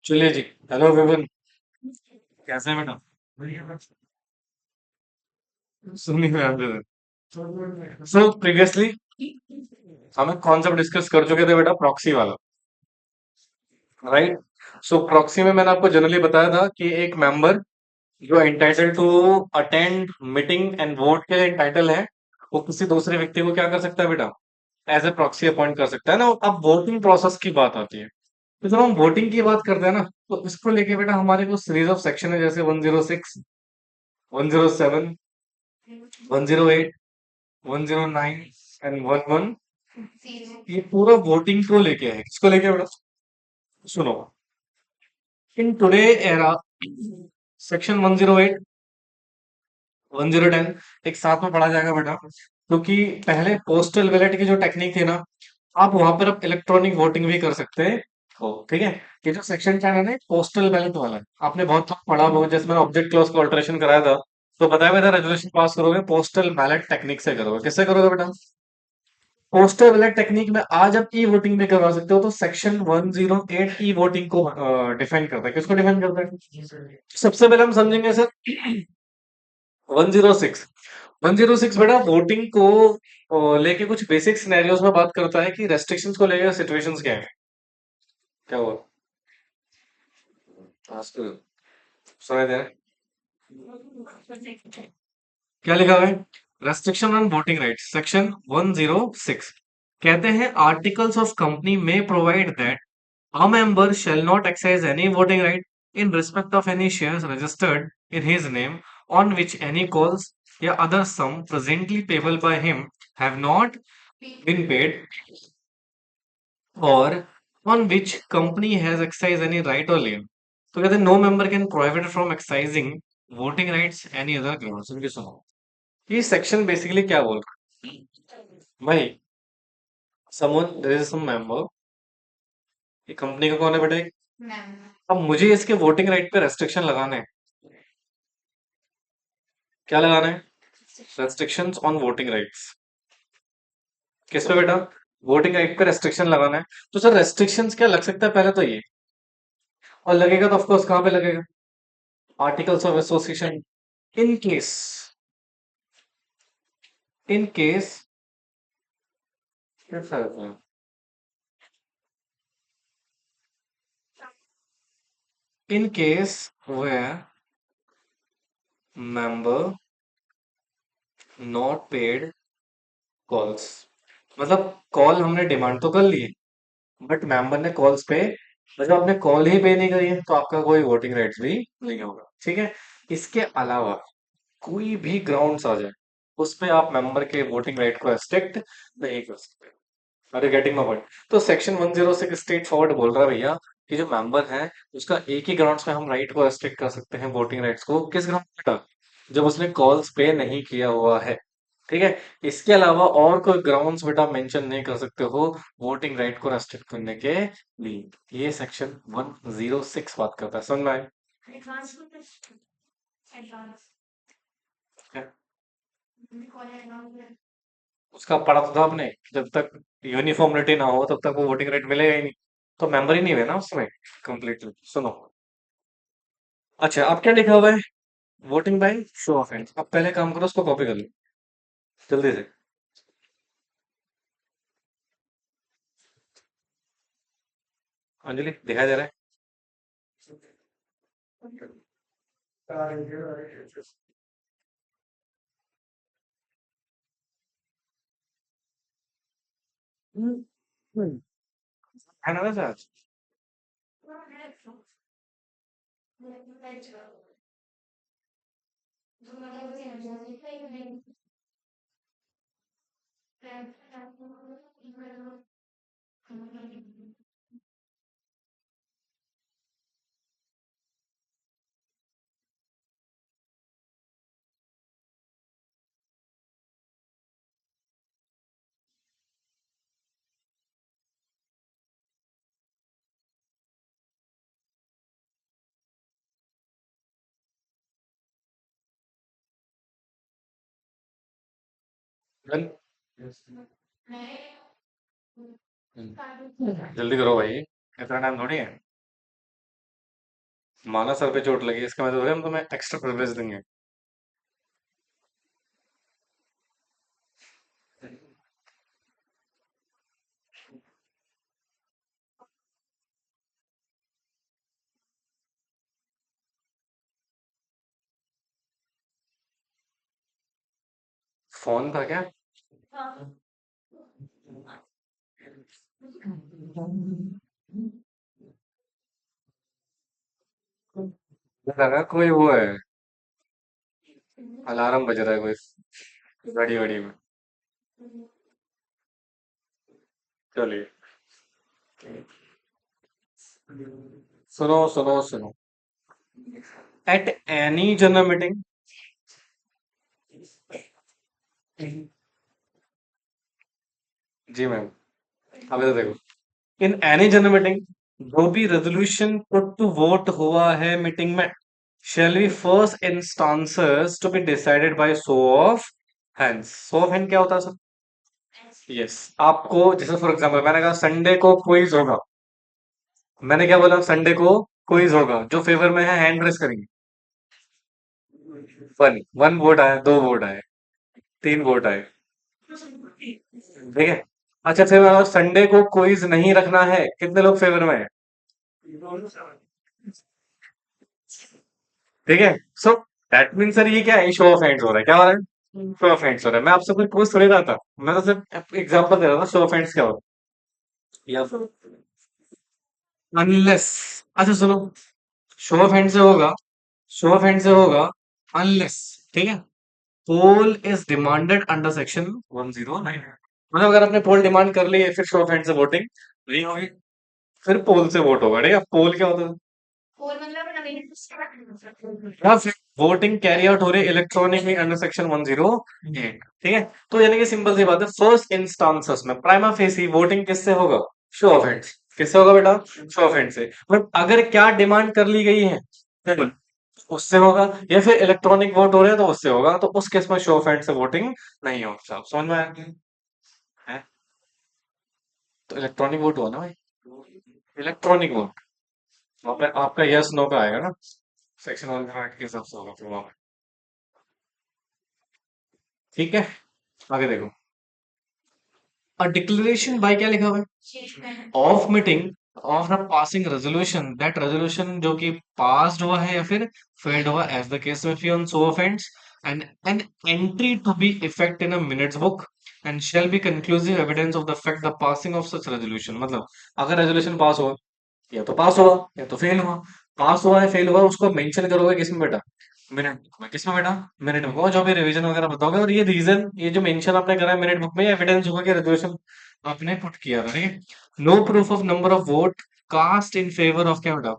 चलिए जी। हेलो विपिन। कैसे हैं बेटा? सुनिए मैम विपिन। सो प्रीवियसली हम एक कॉन्सेप्ट डिस्कस कर चुके थे बेटा, प्रॉक्सी वाला। राइट। सो प्रॉक्सी में मैंने आपको जनरली बताया था कि एक मेंबर जो entitle to attend meeting and vote के लिए एंटाइटल है, वो किसी दूसरे व्यक्ति को क्या कर सकता है बेटा? एज ए प्रॉक्सी अपॉइंट कर सकता है ना। अब वोटिंग प्रोसेस की बात आती है, तो जब हम वोटिंग की बात करते हैं ना, तो इसको लेके बेटा हमारे को सीरीज ऑफ सेक्शन है, जैसे 106, 107, 108, 109 एंड 11। ये पूरा वोटिंग को लेके है। किसको लेके है बेटा? सुनो। इन टुडे एरा, सेक्शन 108, 1010 एक साथ में पढ़ा जाएगा बेटा, क्योंकि पहले पोस्टल बैलेट की जो टेक्निक थी ना, आप वहां पर अब इलेक्ट्रॉनिक वोटिंग भी कर सकते हो। ठीक है। ये जो सेक्शन 10 है ना, पोस्टल बैलेट वाला है। आपने बहुत बार पढ़ा होगा, जैसे मैंने ऑब्जेक्ट क्लॉज को अल्टरेशन कराया था, तो बताया बेटा रेजोल्यूशन पास करोगे पोस्टल बैलेट टेक्निक से करोगे। किससे करोगे बेटा? पोस्टल बैलेट टेक्निक में आज आप ई वोटिंग भी करवा सकते हो, तो सेक्शन 108 ई वोटिंग को डिफाइन करता है। किसको डिफाइन करता है? सबसे पहले हम समझेंगे सर 106। 106 बेटा वोटिंग को लेके कुछ बेसिक सिनेरियोज में बात करता है कि रेस्ट्रिक्शंस को लेकर सिचुएशंस क्या है। क्या हुआ? सुनाई दे रहा है? क्या लिखा हुआ है? Restriction on voting rights, section 106 कहते हैं आर्टिकल्स ऑफ कंपनी में provide that a member shall not exercise any voting right in respect of any shares registered in his name on which any calls या other sum presently payable by him have not been paid, or on which company has exercised any right or lien। तो कहते हैं no member can prohibit from exercising voting rights any other ground. सुन के सुनो, ये section basically क्या बोल रहा है भाई? Someone there is some member, ये कंपनी का कौन है बेटा? अब मुझे इसके वोटिंग राइट पे रेस्ट्रिक्शन लगाना है। क्या लगाना है? Restrictions on voting rights. किस पे बेटा? वोटिंग राइट पे रेस्ट्रिक्शन लगाना है। तो सर रेस्ट्रिक्शंस क्या लग सकता है पहले तो ये, और लगेगा तो ऑफकोर्स कहाँ पे लगेगा? Articles of association. In case, in case, कैसा है? In case where member not paid calls, मतलब कॉल हमने डिमांड तो कर ली, बट मेंबर ने कॉल्स पे, मतलब आपने कॉल ही पे नहीं करी है, तो आपका कोई वोटिंग राइट्स भी नहीं होगा। ठीक है। इसके अलावा कोई भी ग्राउंड्स आ जाए, उस पे आप मेंबर के वोटिंग राइट को रेस्ट्रिक्ट नहीं कर सकते। अरे गेटिंग माय पॉइंट? तो सेक्शन 106 स्ट्रेट फॉरवर्ड बोल रहा है भैया कि जो मेंबर है उसका एक ही ग्राउंड्स पे हम राइट को रेस्ट्रिक्ट कर सकते हैं, वोटिंग राइट्स को। किस ग्राउंड पे? जब उसने कॉल्स पे नहीं किया हुआ है। ठीक है। इसके अलावा और कोई ग्राउंड्स बेटा मेंशन नहीं कर सकते हो वोटिंग राइट को रेस्ट्रिक्ट करने के लिए। ये सेक्शन 106 बात करता है, समझ में आए? क्या? उसका पढ़ा तो था आपने, जब तक यूनिफॉर्मिटी ना हो तब तक वो वोटिंग राइट मिलेगा ही नहीं। तो मेंबर ही नहीं हुए ना उसमें कंप्लीटली। सुनो, अच्छा अब क्या लिखा हुआ है? Voting by show of hands. अब पहले काम करो, उसको कॉपी कर लो जल्दी से। अंजलि दिखाई दे रहा है? है ना वैसे आज? डन। जल्दी करो भाई, इतना टाइम थोड़ी है। माना सर पे चोट लगी, इसका मतलब है हम तुम्हें एक्स्ट्रा प्रिविलेज देंगे। फोन था क्या? लगा कोई वो है, अलार्म बज रहा है कोई, घड़ी वड़ी में। चलिए, सुनो सुनो सुनो। एट एनी जनरल मीटिंग, जी मैम, अभी तो देखो, इन एनी जनरल मीटिंग, जो भी रेजोल्यूशन पुट टू वोट हुआ है मीटिंग में, shall be first instances to be decided by show of hands। Show of hand क्या होता है सर? यस, आपको जैसे फॉर एग्जांपल मैंने कहा संडे को क्विज होगा, मैंने क्या बोला, संडे को क्विज होगा, जो फेवर में है हैंड रेस करेंगे। वन, वन वोट आया, दो वोट आए, तीन वोट आए, ठीक है। अच्छा फिर संडे को क्विज नहीं रखना है, कितने लोग फेवर में है? ठीक है। सो दैट मीन सर ये क्या है, शो ऑफ हैंड्स हो रहा है, क्या हो रहा है? शो ऑफ हैंड्स हो रहा है। मैं आपसे कोई पूछ थोड़ी रहा था, मैं तो सिर्फ एग्जांपल दे रहा था शो ऑफ हैंड्स क्या होता है, या फिर अनलेस, अच्छा सुनो, शो ऑफ हैंड से होगा, शो ऑफ हैंड से होगा अनलेस, ठीक है, pole is demanded under section 109। मतलब अगर आपने पोल डिमांड कर ली है फिर शो ऑफ हैंड से वोटिंग नहीं होगी, फिर पोल से वोट होगा, ठीक है। पोल क्या होता है? हाँ, फिर वोटिंग कैरी आउट हो रही है इलेक्ट्रॉनिकली अंडर सेक्शन 108, ठीक है। तो यानी कि सिंपल सी बात है, फर्स्ट इंस्टांसेस में प्राइमा फेसी वोटिंग किससे होगा? Show of hands. किससे होगा बेटा? शो ऑफ हैंड से। बट अगर क्या डिमांड कर ली गई है, फिर उससे होगा, या फिर इलेक्ट्रॉनिक वोट हो रहे हैं तो उससे होगा, तो उस केस में शो ऑफ हैंड से वोटिंग नहीं होगी साहब, समझ में आया है? तो इलेक्ट्रॉनिक वोट हुआ ना भाई, इलेक्ट्रॉनिक वोट, वहां पे आपका यस नो का आएगा ना, सेक्शन 108 के हिसाब से होगा फिर वहां पे, ठीक है। आगे देखो, अ डिक्लेरेशन बाय क्या लिखा हुआ है? Of meeting of the passing resolution, that resolution जो कि पास्ड हुआ है या फिर फेल्ड हुआ, एज द केस में on so offends, and an entry to be effect in a minutes book, and shall be conclusive evidence of the fact the passing of such resolution. मतलब अगर resolution pass हुआ, या तो पास हुआ या तो fail हुआ, पास हुआ है फेल हुआ उसको मेंशन करोगे किसमें बेटा? मिनट बुक में। किसमें बेटा? मिनट बुक में, जो भी रिवीजन वगैरह बताओगे, और ये रीजन, ये जो मेंशन आपने करा है मिनट बुक में, एविडेंस होगा कि रेजोल्यूशन आपने पुट किया था, ठीक है। No proof of number of vote cast in favour of क्या बेटा?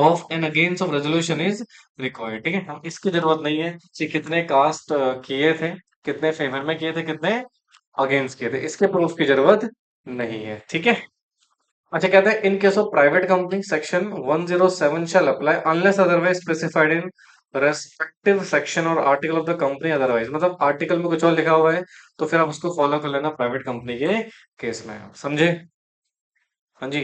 Of and against of resolution is required, ठीक है। हम इसकी जरूरत नहीं है कि कितने कास्ट किए थे, कितने फेवर में किए थे, कितने अगेंस्ट किए थे, इसके प्रूफ की जरूरत नहीं है, ठीक है। अच्छा कहते हैं in case of private company section 107 shall apply unless otherwise specified in respective section और article of the company otherwise. मतलब आर्टिकल में कुछ और लिखा हुआ है तो फिर आप उसको फॉलो कर लेना प्राइवेट कंपनी के केस में, समझे? हाँ जी।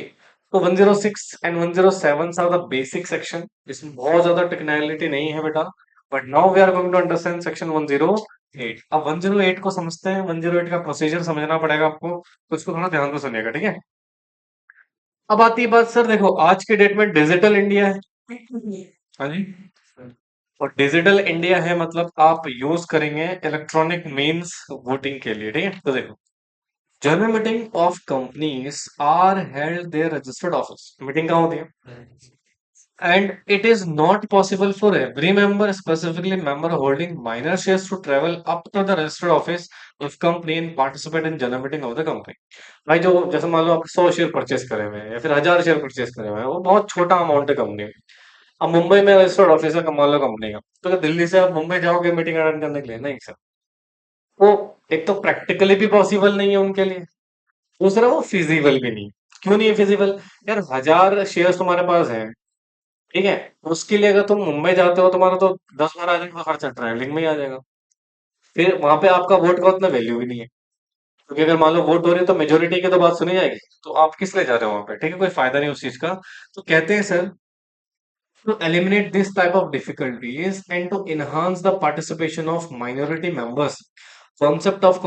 तो 106 and 107 are the basic section, इसमें बहुत ज्यादा टेक्निकलिटी नहीं है बेटा, but now we are going to understand section 108। अब 108 को समझते हैं, 108 का प्रोसीजर समझना पड़ेगा आपको, तो इसको थोड़ा ध्यान से सुनिएगा, ठीक है। अब आती है बात, सर देखो आज के डेट में डिजिटल इंडिया है, हाँ जी, और डिजिटल इंडिया है मतलब आप यूज करेंगे इलेक्ट्रॉनिक मीन्स वोटिंग के लिए, ठीक है। तो देखो, general meeting of companies are held there registered office, meeting कहाँ होती है? And it is not possible for every member, specifically member holding minor shares, to travel up to the registered office of company and participate in general meeting of the company। भाई जो जैसे मान लो आप 100 share purchase करे हुए हैं या फिर 1000 शेयर परचेस करे हुए हैं, वो बहुत छोटा अमाउंट है कंपनी में। अब मुंबई में रजिस्टर्ड ऑफिस है मान लो कंपनी का, तो क्या दिल्ली से आप मुंबई जाओगे मीटिंग अटेंड करने के लिए? नहीं सर। वो एक तो प्रैक्टिकली भी पॉसिबल नहीं है उनके लिए, दूसरा वो फिजिबल भी नहीं। क्यों नहीं है फिजिबल? यार 1000 शेयर तुम्हारे पास है, ठीक है, उसके लिए अगर तुम मुंबई जाते हो तुम्हारा तो 10-12 हजार का खर्चा ट्रैवलिंग में ही आ जाएगा, फिर वहां पे आपका वोट का उतना वैल्यू भी नहीं है, क्योंकि अगर मान लो वोट हो रही है तो मेजोरिटी की तो बात सुनी जाएगी, तो आप किस लिए जा रहे हो वहां पे, ठीक है, कोई फायदा नहीं उस चीज का। तो कहते हैं sir To eliminate this type of difficulties and to enhance the participation of minority members, concept of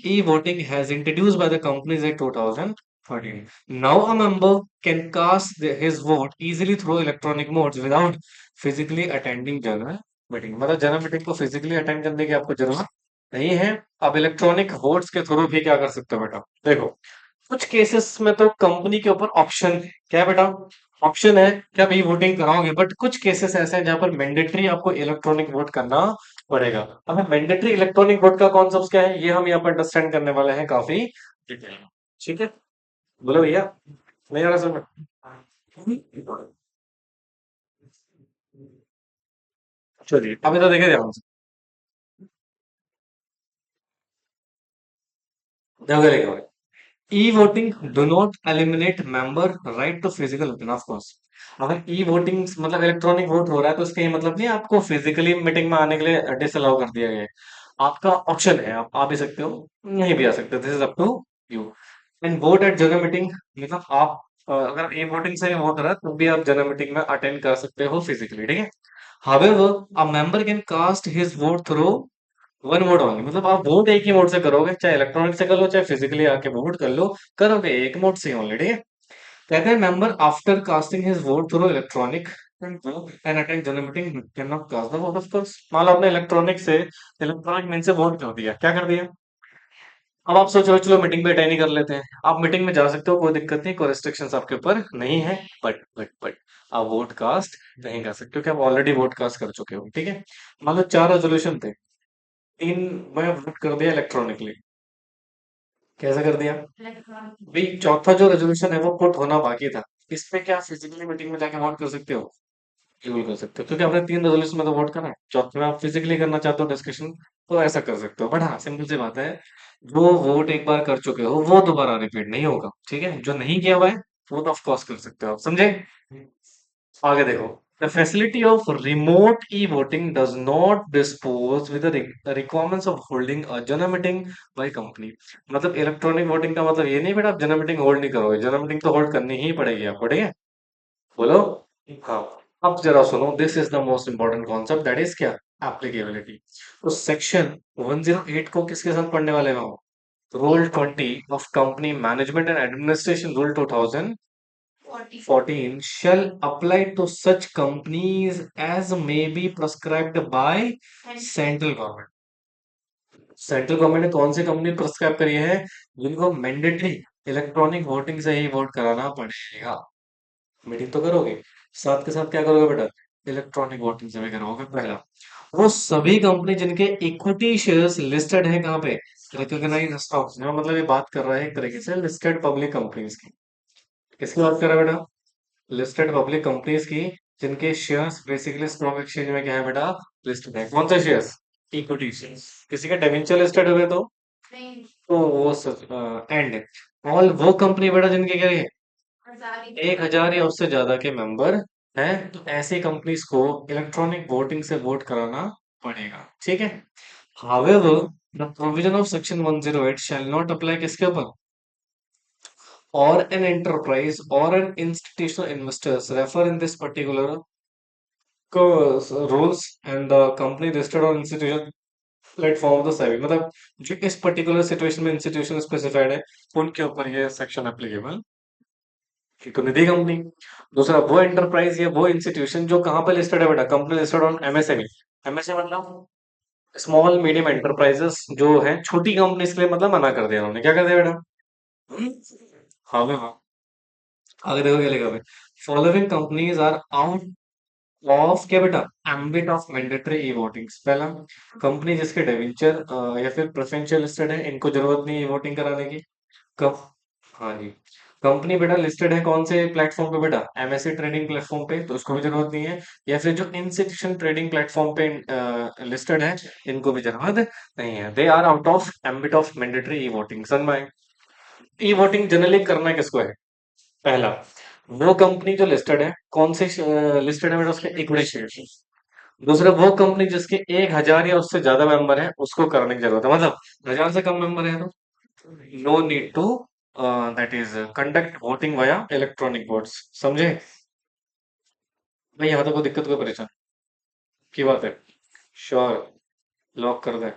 e-voting has introduced by the companies in 2013. Now a member can cast his vote easily through electronic modes without physically attending general meeting. मतलब general meeting को physically attend करने की आपको जरूरत नहीं है। आप electronic votes के थ्रू भी क्या कर सकते हो बेटा, देखो कुछ केसेस में तो कंपनी के ऊपर ऑप्शन है, क्या है बेटा, ऑप्शन है कि आप ई वोटिंग कराओगे, बट कुछ केसेस ऐसे हैं जहां पर मैंडेटरी आपको इलेक्ट्रॉनिक वोट करना पड़ेगा। अब मैंडेटरी इलेक्ट्रॉनिक वोट का कॉन्सेप्ट क्या है, ये हम यहाँ पर अंडरस्टैंड करने वाले हैं काफी डिटेल में। ठीक है, बोलो भैया, नहीं आ रहा समझ? चलिए अभी तो देखे ध्यान से, देखो देखो, e voting do not eliminate member right to physical voting of course. अगर ई वोटिंग मतलब इलेक्ट्रॉनिक वोट हो रहा है तो इसका ये मतलब नहीं है आपको फिजिकली मीटिंग में आने के लिए डिसअलाउ कर दिया गया है। आपका ऑप्शन है, आप आ भी सकते हो, नहीं भी आ सकते, this is up to you. And vote at general meeting, मतलब आप अगर ई वोटिंग से वोट हो रहा है तो भी आप जनरल मीटिंग में अटेंड कर सकते हो फिजिकली, ठीक है। However a member can cast his vote through one vote only, मतलब आप वोट एक ही मोड से करोगे, चाहे इलेक्ट्रॉनिक से कर लो चाहे फिजिकली आके वोट कर लो, करोगे एक मोड से ओनली, ठीक है। कहते हैं member after casting his vote through electronic and attend general meeting can not cast the vote of course. मान लो आपने इलेक्ट्रॉनिक मीन से वोट कर दिया, क्या कर दिया, अब आप सोच रहे हो चलो मीटिंग पे अटेंड ही कर लेते हैं, आप मीटिंग में जा सकते हो, कोई दिक्कत नहीं, कोई रिस्ट्रिक्शंस आपके ऊपर नहीं है, बट आप वोट कास्ट नहीं कर सकते क्योंकि आप ऑलरेडी वोट कास्ट कर चुके हो, ठीक है। मान लो चार रेजोल्यूशन थे, तीन मैं वोट कर दिया इलेक्ट्रॉनिकली, कैसे कर दिया भाई, चौथा जो रेजोल्यूशन है वो पुट होना बाकी था, इस पे क्या फिजिकली मीटिंग में जाके वोट कर सकते हो, बिल्कुल कर सकते हो, क्योंकि आपने तीन रेजोल्यूशन में तो वोट करा है, चौथे में आप फिजिकली करना चाहते हो डिस्कशन तो ऐसा कर सकते हो, बट हाँ सिंपल सी बात है, जो वोट एक बार कर चुके हो वो दोबारा रिपीट नहीं होगा, ठीक है, जो नहीं किया हुआ है वो तो ऑफ कोर्स कर सकते हो आप, समझे। आगे देखो, the facility of remote E voting does not dispose with the requirements of holding a general meeting by company. मतलब इलेक्ट्रॉनिक वोटिंग का मतलब ये नहीं बेटा आप जनरल मीटिंग होल्ड नहीं करोगे, जनरल मीटिंग तो होल्ड करनी ही पड़ेगी आपको, ठीक है। बोलो, हाँ। अब जरा सुनो, this is the most important concept, that is क्या, एप्लीकेबिलिटी। तो सेक्शन 108 को किसके साथ पढ़ने वाले हो, rule 20 of company management and administration rule 2014 shall apply to such companies as may be prescribed by central government. Central government ने कौन सी कंपनी प्रिस्क्राइब करी है, जिनको मैंडेटरी इलेक्ट्रॉनिक वोटिंग से ही वोट कराना पड़ेगा। मीटिंग तो करोगे, साथ के साथ क्या करोगे बेटा, इलेक्ट्रॉनिक वोटिंग से भी करोगे। पहला, वो सभी कंपनी जिनके इक्विटी शेयर्स लिस्टेड है कहाँ पे, रिकॉग्नाइज्ड स्टॉक्स में, मतलब ये बात कर रहा है एक तरीके से लिस्टेड पब्लिक कंपनीज की। किसकी बात कर रहा है बेटा, लिस्टेड पब्लिक कंपनीज की, जिनके शेयर्स बेसिकली स्टॉक एक्सचेंज में क्या है बेटा, लिस्टेड है। कौन से शेयर्स, इक्विटी शेयर्स। किसी के डिवेंचर लिस्टेड हुए तो वो एंड ऑल वो कंपनी बेटा जिनके क्या है 1,000 या उससे ज्यादा के मेंबर हैं, तो ऐसी कंपनीज को इलेक्ट्रॉनिक वोटिंग से वोट कराना पड़ेगा, ठीक है। However the provision of section 108 shall not apply किसके ऊपर, or an enterprise or an institutional investors refer in this particular rules and the company listed on institution platform of the SEBI, मतलब जो इस पर्टिकुलर सिचुएशन में institution specified है उनके ऊपर ये सेक्शन एप्लीकेबल, एक तो निधि कंपनी, दूसरा वो एंटरप्राइज या वो इंस्टीट्यूशन जो कहाँ पे लिस्टेड है बेटा, company listed on MSME. MSME मतलब स्मॉल मीडियम एंटरप्राइजेस जो है, छोटी कंपनीज के लिए मतलब मना कर दिया उन्होंने, क्या कर दिया बेटा। हाँ हाँ, आगे देखो क्या लिखा है, following companies are out of क्या बेटा, ambit of mandatory e votings. पहला, कंपनी जिसके डिवेंचर या फिर प्रेफरेंशियल लिस्टेड है, इनको जरूरत नहीं है वोटिंग कराने की। कब, हाँ जी, कंपनी बेटा लिस्टेड है कौन से प्लेटफॉर्म पे बेटा, एमएससी ट्रेडिंग प्लेटफॉर्म पे, तो उसको भी जरूरत नहीं है। या फिर जो इंस्टीट्यूशन ट्रेडिंग प्लेटफॉर्म पे लिस्टेड है, इनको भी जरूरत नहीं है, they are out of ambit of mandatory e voting. समझ में, ई वोटिंग जनरली करना किसको है, पहला वो कंपनी जो लिस्टेड है, कौन से लिस्टेड है बेटा, उसके इक्विटी शेयर। दूसरा वो कंपनी जिसके 1,000 या उससे ज्यादा मेंबर है उसको करने की जरूरत है, मतलब 1,000 से कम मेंबर है तो no need to that is conduct voting via electronic votes, समझे। भाई यहाँ तक कोई दिक्कत कोई परेशान की बात है? श्योर, लॉक कर दे।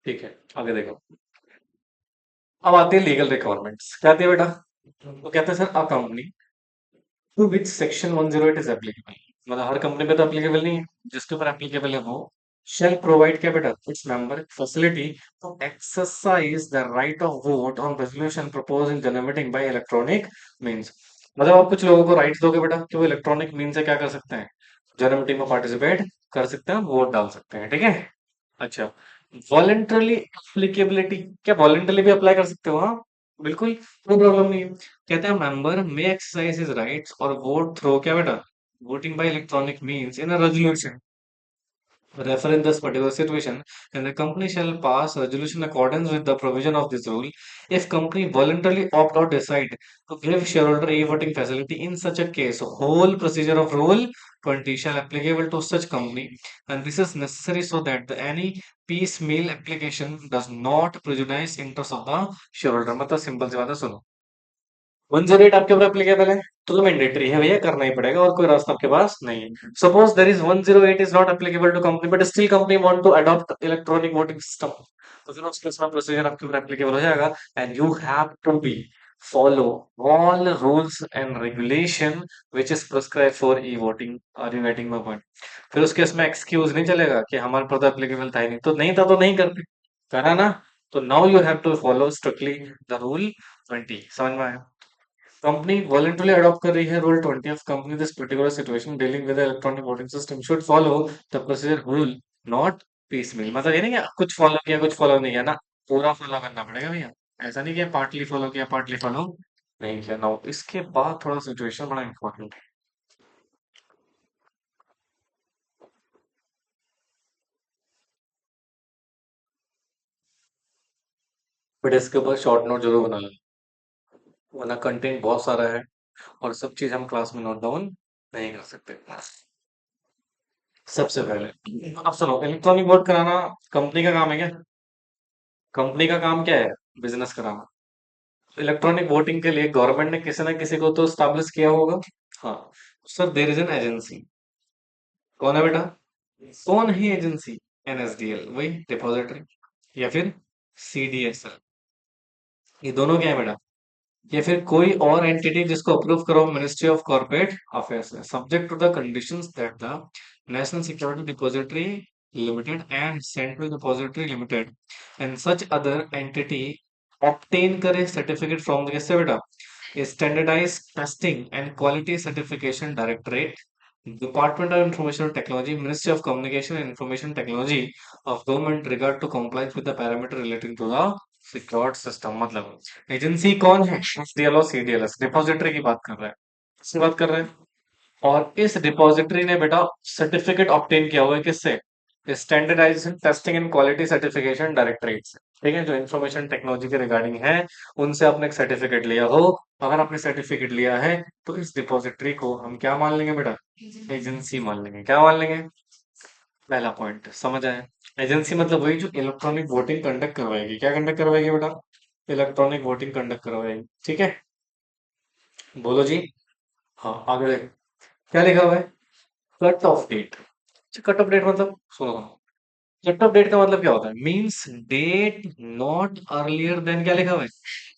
ठीक है, आगे देखो। अब आती है लीगल रिक्वायरमेंट्स। क्या आती है बेटा? तो कहते हैं sir, a company to which section 108 is applicable. मतलब हर कंपनी पे तो एप्लीकेबल नहीं है, जिसके ऊपर एप्लीकेबल है वो shall provide क्या बेटा, its member facility to exercise the right of vote on resolution proposed in general meeting by electronic means। मतलब आप कुछ लोगों को राइट्स दोगे बेटा कि वो इलेक्ट्रॉनिक मीन से क्या कर सकते हैं, जनरल मीटिंग में पार्टिसिपेट कर सकते हैं, वोट डाल सकते हैं, ठीक है। अच्छा, वॉलेंटरली एप्लीकेबिलिटी, क्या वॉलेंटरली भी अप्लाई कर सकते हो? हाँ, बिल्कुल, कोई प्रॉब्लम नहीं है। कहते हैं मेंबर मे एक्सरसाइज हिज राइट्स और वोट थ्रो क्या बेटा, voting by electronic means in a resolution refer in this particular situation, and the company shall pass resolution accordance with the provision of this rule. If company voluntarily opt out decide to give shareholder e-voting facility in such a case, whole procedure of rule 20 shall applicable to such company, and this is necessary so that any piecemeal application does not prejudice interest of the shareholder। मतलब simple सी बात है, सुनो। 108 आपके ऊपर applicable है तो mandatory है भैया, करना ही पड़ेगा, और कोई रास्ता आपके पास नहीं है। Suppose there is 108 is not applicable to company but still company want to adopt electronic voting system, तो फिर उसके उसमें प्रोसीजर आपके ऊपर एप्लीकेबल हो जाएगा। And you have to be follow all rules and regulation which is prescribe for e voting. Are you getting my point? फिर उसके इसमें एक्सक्यूज नहीं चलेगा कि हमारे पर तो एप्लीकेबल था ही नहीं, तो नहीं था तो नहीं करते, करा ना। तो now you have to follow strictly the rule 20। समझ में आया? कंपनी वॉलंटरली अडॉप्ट कर रही है rule 20 of company this particular situation dealing with electronic voting system should follow the procedure rule, not piecemeal. मतलब ये नहीं कि कुछ फॉलो किया कुछ फॉलो नहीं किया ना, पूरा फॉलो करना पड़ेगा भैया। ऐसा नहीं कि पार्टली फॉलो किया पार्टली फॉलो नहीं किया ना। इसके बाद थोड़ा सिचुएशन बड़ा इंपॉर्टेंट है, बट इसके ऊपर शॉर्ट नोट जरूर बना लेना, वरना कंटेंट बहुत सारा है और सब चीज हम क्लास में नोट डाउन नहीं कर सकते। सबसे पहले अब सुनो, इलेक्ट्रॉनिक वोट कराना कंपनी का काम है क्या? कंपनी का काम क्या है? बिजनेस कराना। इलेक्ट्रॉनिक वोटिंग के लिए गवर्नमेंट ने किसी ना किसी को तो स्टैब्लिश किया होगा। हाँ, sir there is an agency. कौन है बेटा? कौन है एजेंसी? एनएसडीएल, वही डिपॉजिटरी, या फिर सीडीएसएल। ये दोनों क्या है बेटा? या फिर कोई और एंटिटी जिसको अप्रूव करो मिनिस्ट्री ऑफ कॉर्पोरेट अफेयर्स है, subject to the conditions that the national security depository limited and central depository limited and such other entity obtain करे सर्टिफिकेट फ्रॉम किससे बेटा? Standardize testing and quality certification directorate, department of information technology, ministry of communication and information technology of government regard to compliance with the parameter relating to the secured system. मतलब agency कौन है? SDL और सीडीएलएस, depository की बात कर रहा है, इससे बात कर रहे हैं। और इस डिपॉजिटरी ने बेटा सर्टिफिकेट ऑब्टेन किया हुआ है किससे? Standardization testing and quality certification directorate से, ठीक है, जो इंफॉर्मेशन टेक्नोलॉजी के रिगार्डिंग है, उनसे आपने एक सर्टिफिकेट लिया हो। अगर आपने सर्टिफिकेट लिया है तो इस डिपॉजिटरी को हम क्या मान लेंगे बेटा? एजेंसी मान लेंगे। क्या मान लेंगे? पहला पॉइंट समझ आया? एजेंसी मतलब वही जो इलेक्ट्रॉनिक वोटिंग कंडक्ट करवाएगी। क्या कंडक्ट करवाएगी बेटा? इलेक्ट्रॉनिक वोटिंग कंडक्ट करवाएगी, ठीक है। बोलो जी। हाँ, आगे देखो क्या लिखा हुआ है। Cut off date. Cut off date मतलब सुनो, कट ऑफ डेट का मतलब क्या होता है? Means date not earlier than, क्या लिखा हुआ है,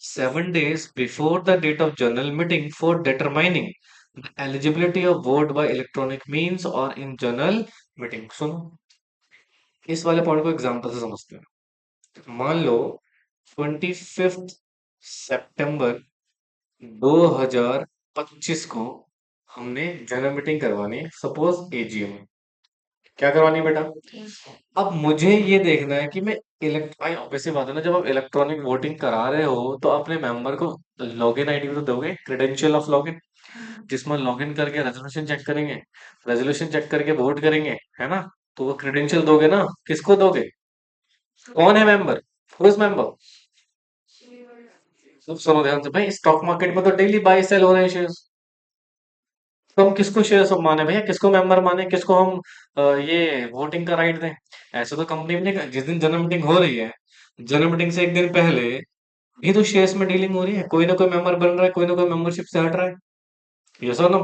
7 days before the date of general meeting for determining the eligibility of vote by electronic means or in general meeting. सुनो, इस वाले पॉइंट को एग्जांपल से समझते हैं। मान लो 25 सितंबर 2025 को हमने जनरल मीटिंग करवानी है, सपोज एजीएम। क्या करवानी है बेटा? अब मुझे ये देखना है कि मैं इलेक्ट भाई ऑब्वियस सी बात है ना, जब आप इलेक्ट्रॉनिक वोटिंग करा रहे हो तो अपने मेंबर को लॉगिन आईडी तो दोगे, क्रेडेंशियल ऑफ लॉगिन, जिसमें लॉगिन करके रेजोल्यूशन चेक करेंगे, रेजोल्यूशन चेक करके वोट करेंगे, है ना? तो वो क्रेडेंशियल दोगे ना, किसको दोगे? कौन है मेंबर? Who member? सब सुनो ध्यान से भाई, स्टॉक मार्केट में तो डेली बाय सेल हो रहे हैं शेयर्स, तो हम किसको शेयर सब माने भैया, किसको मेंबर माने, किसको हम ये वोटिंग का राइट दें? ऐसे तो कंपनी में नहीं, जिस दिन जनरल मीटिंग हो रही है, जनरल मीटिंग से एक दिन पहले भी तो शेयर्स में डीलिंग हो रही है, कोई ना कोई मेंबर बन रहा है, कोई ना कोई मेंबरशिप से हट रहा है। यस और नो?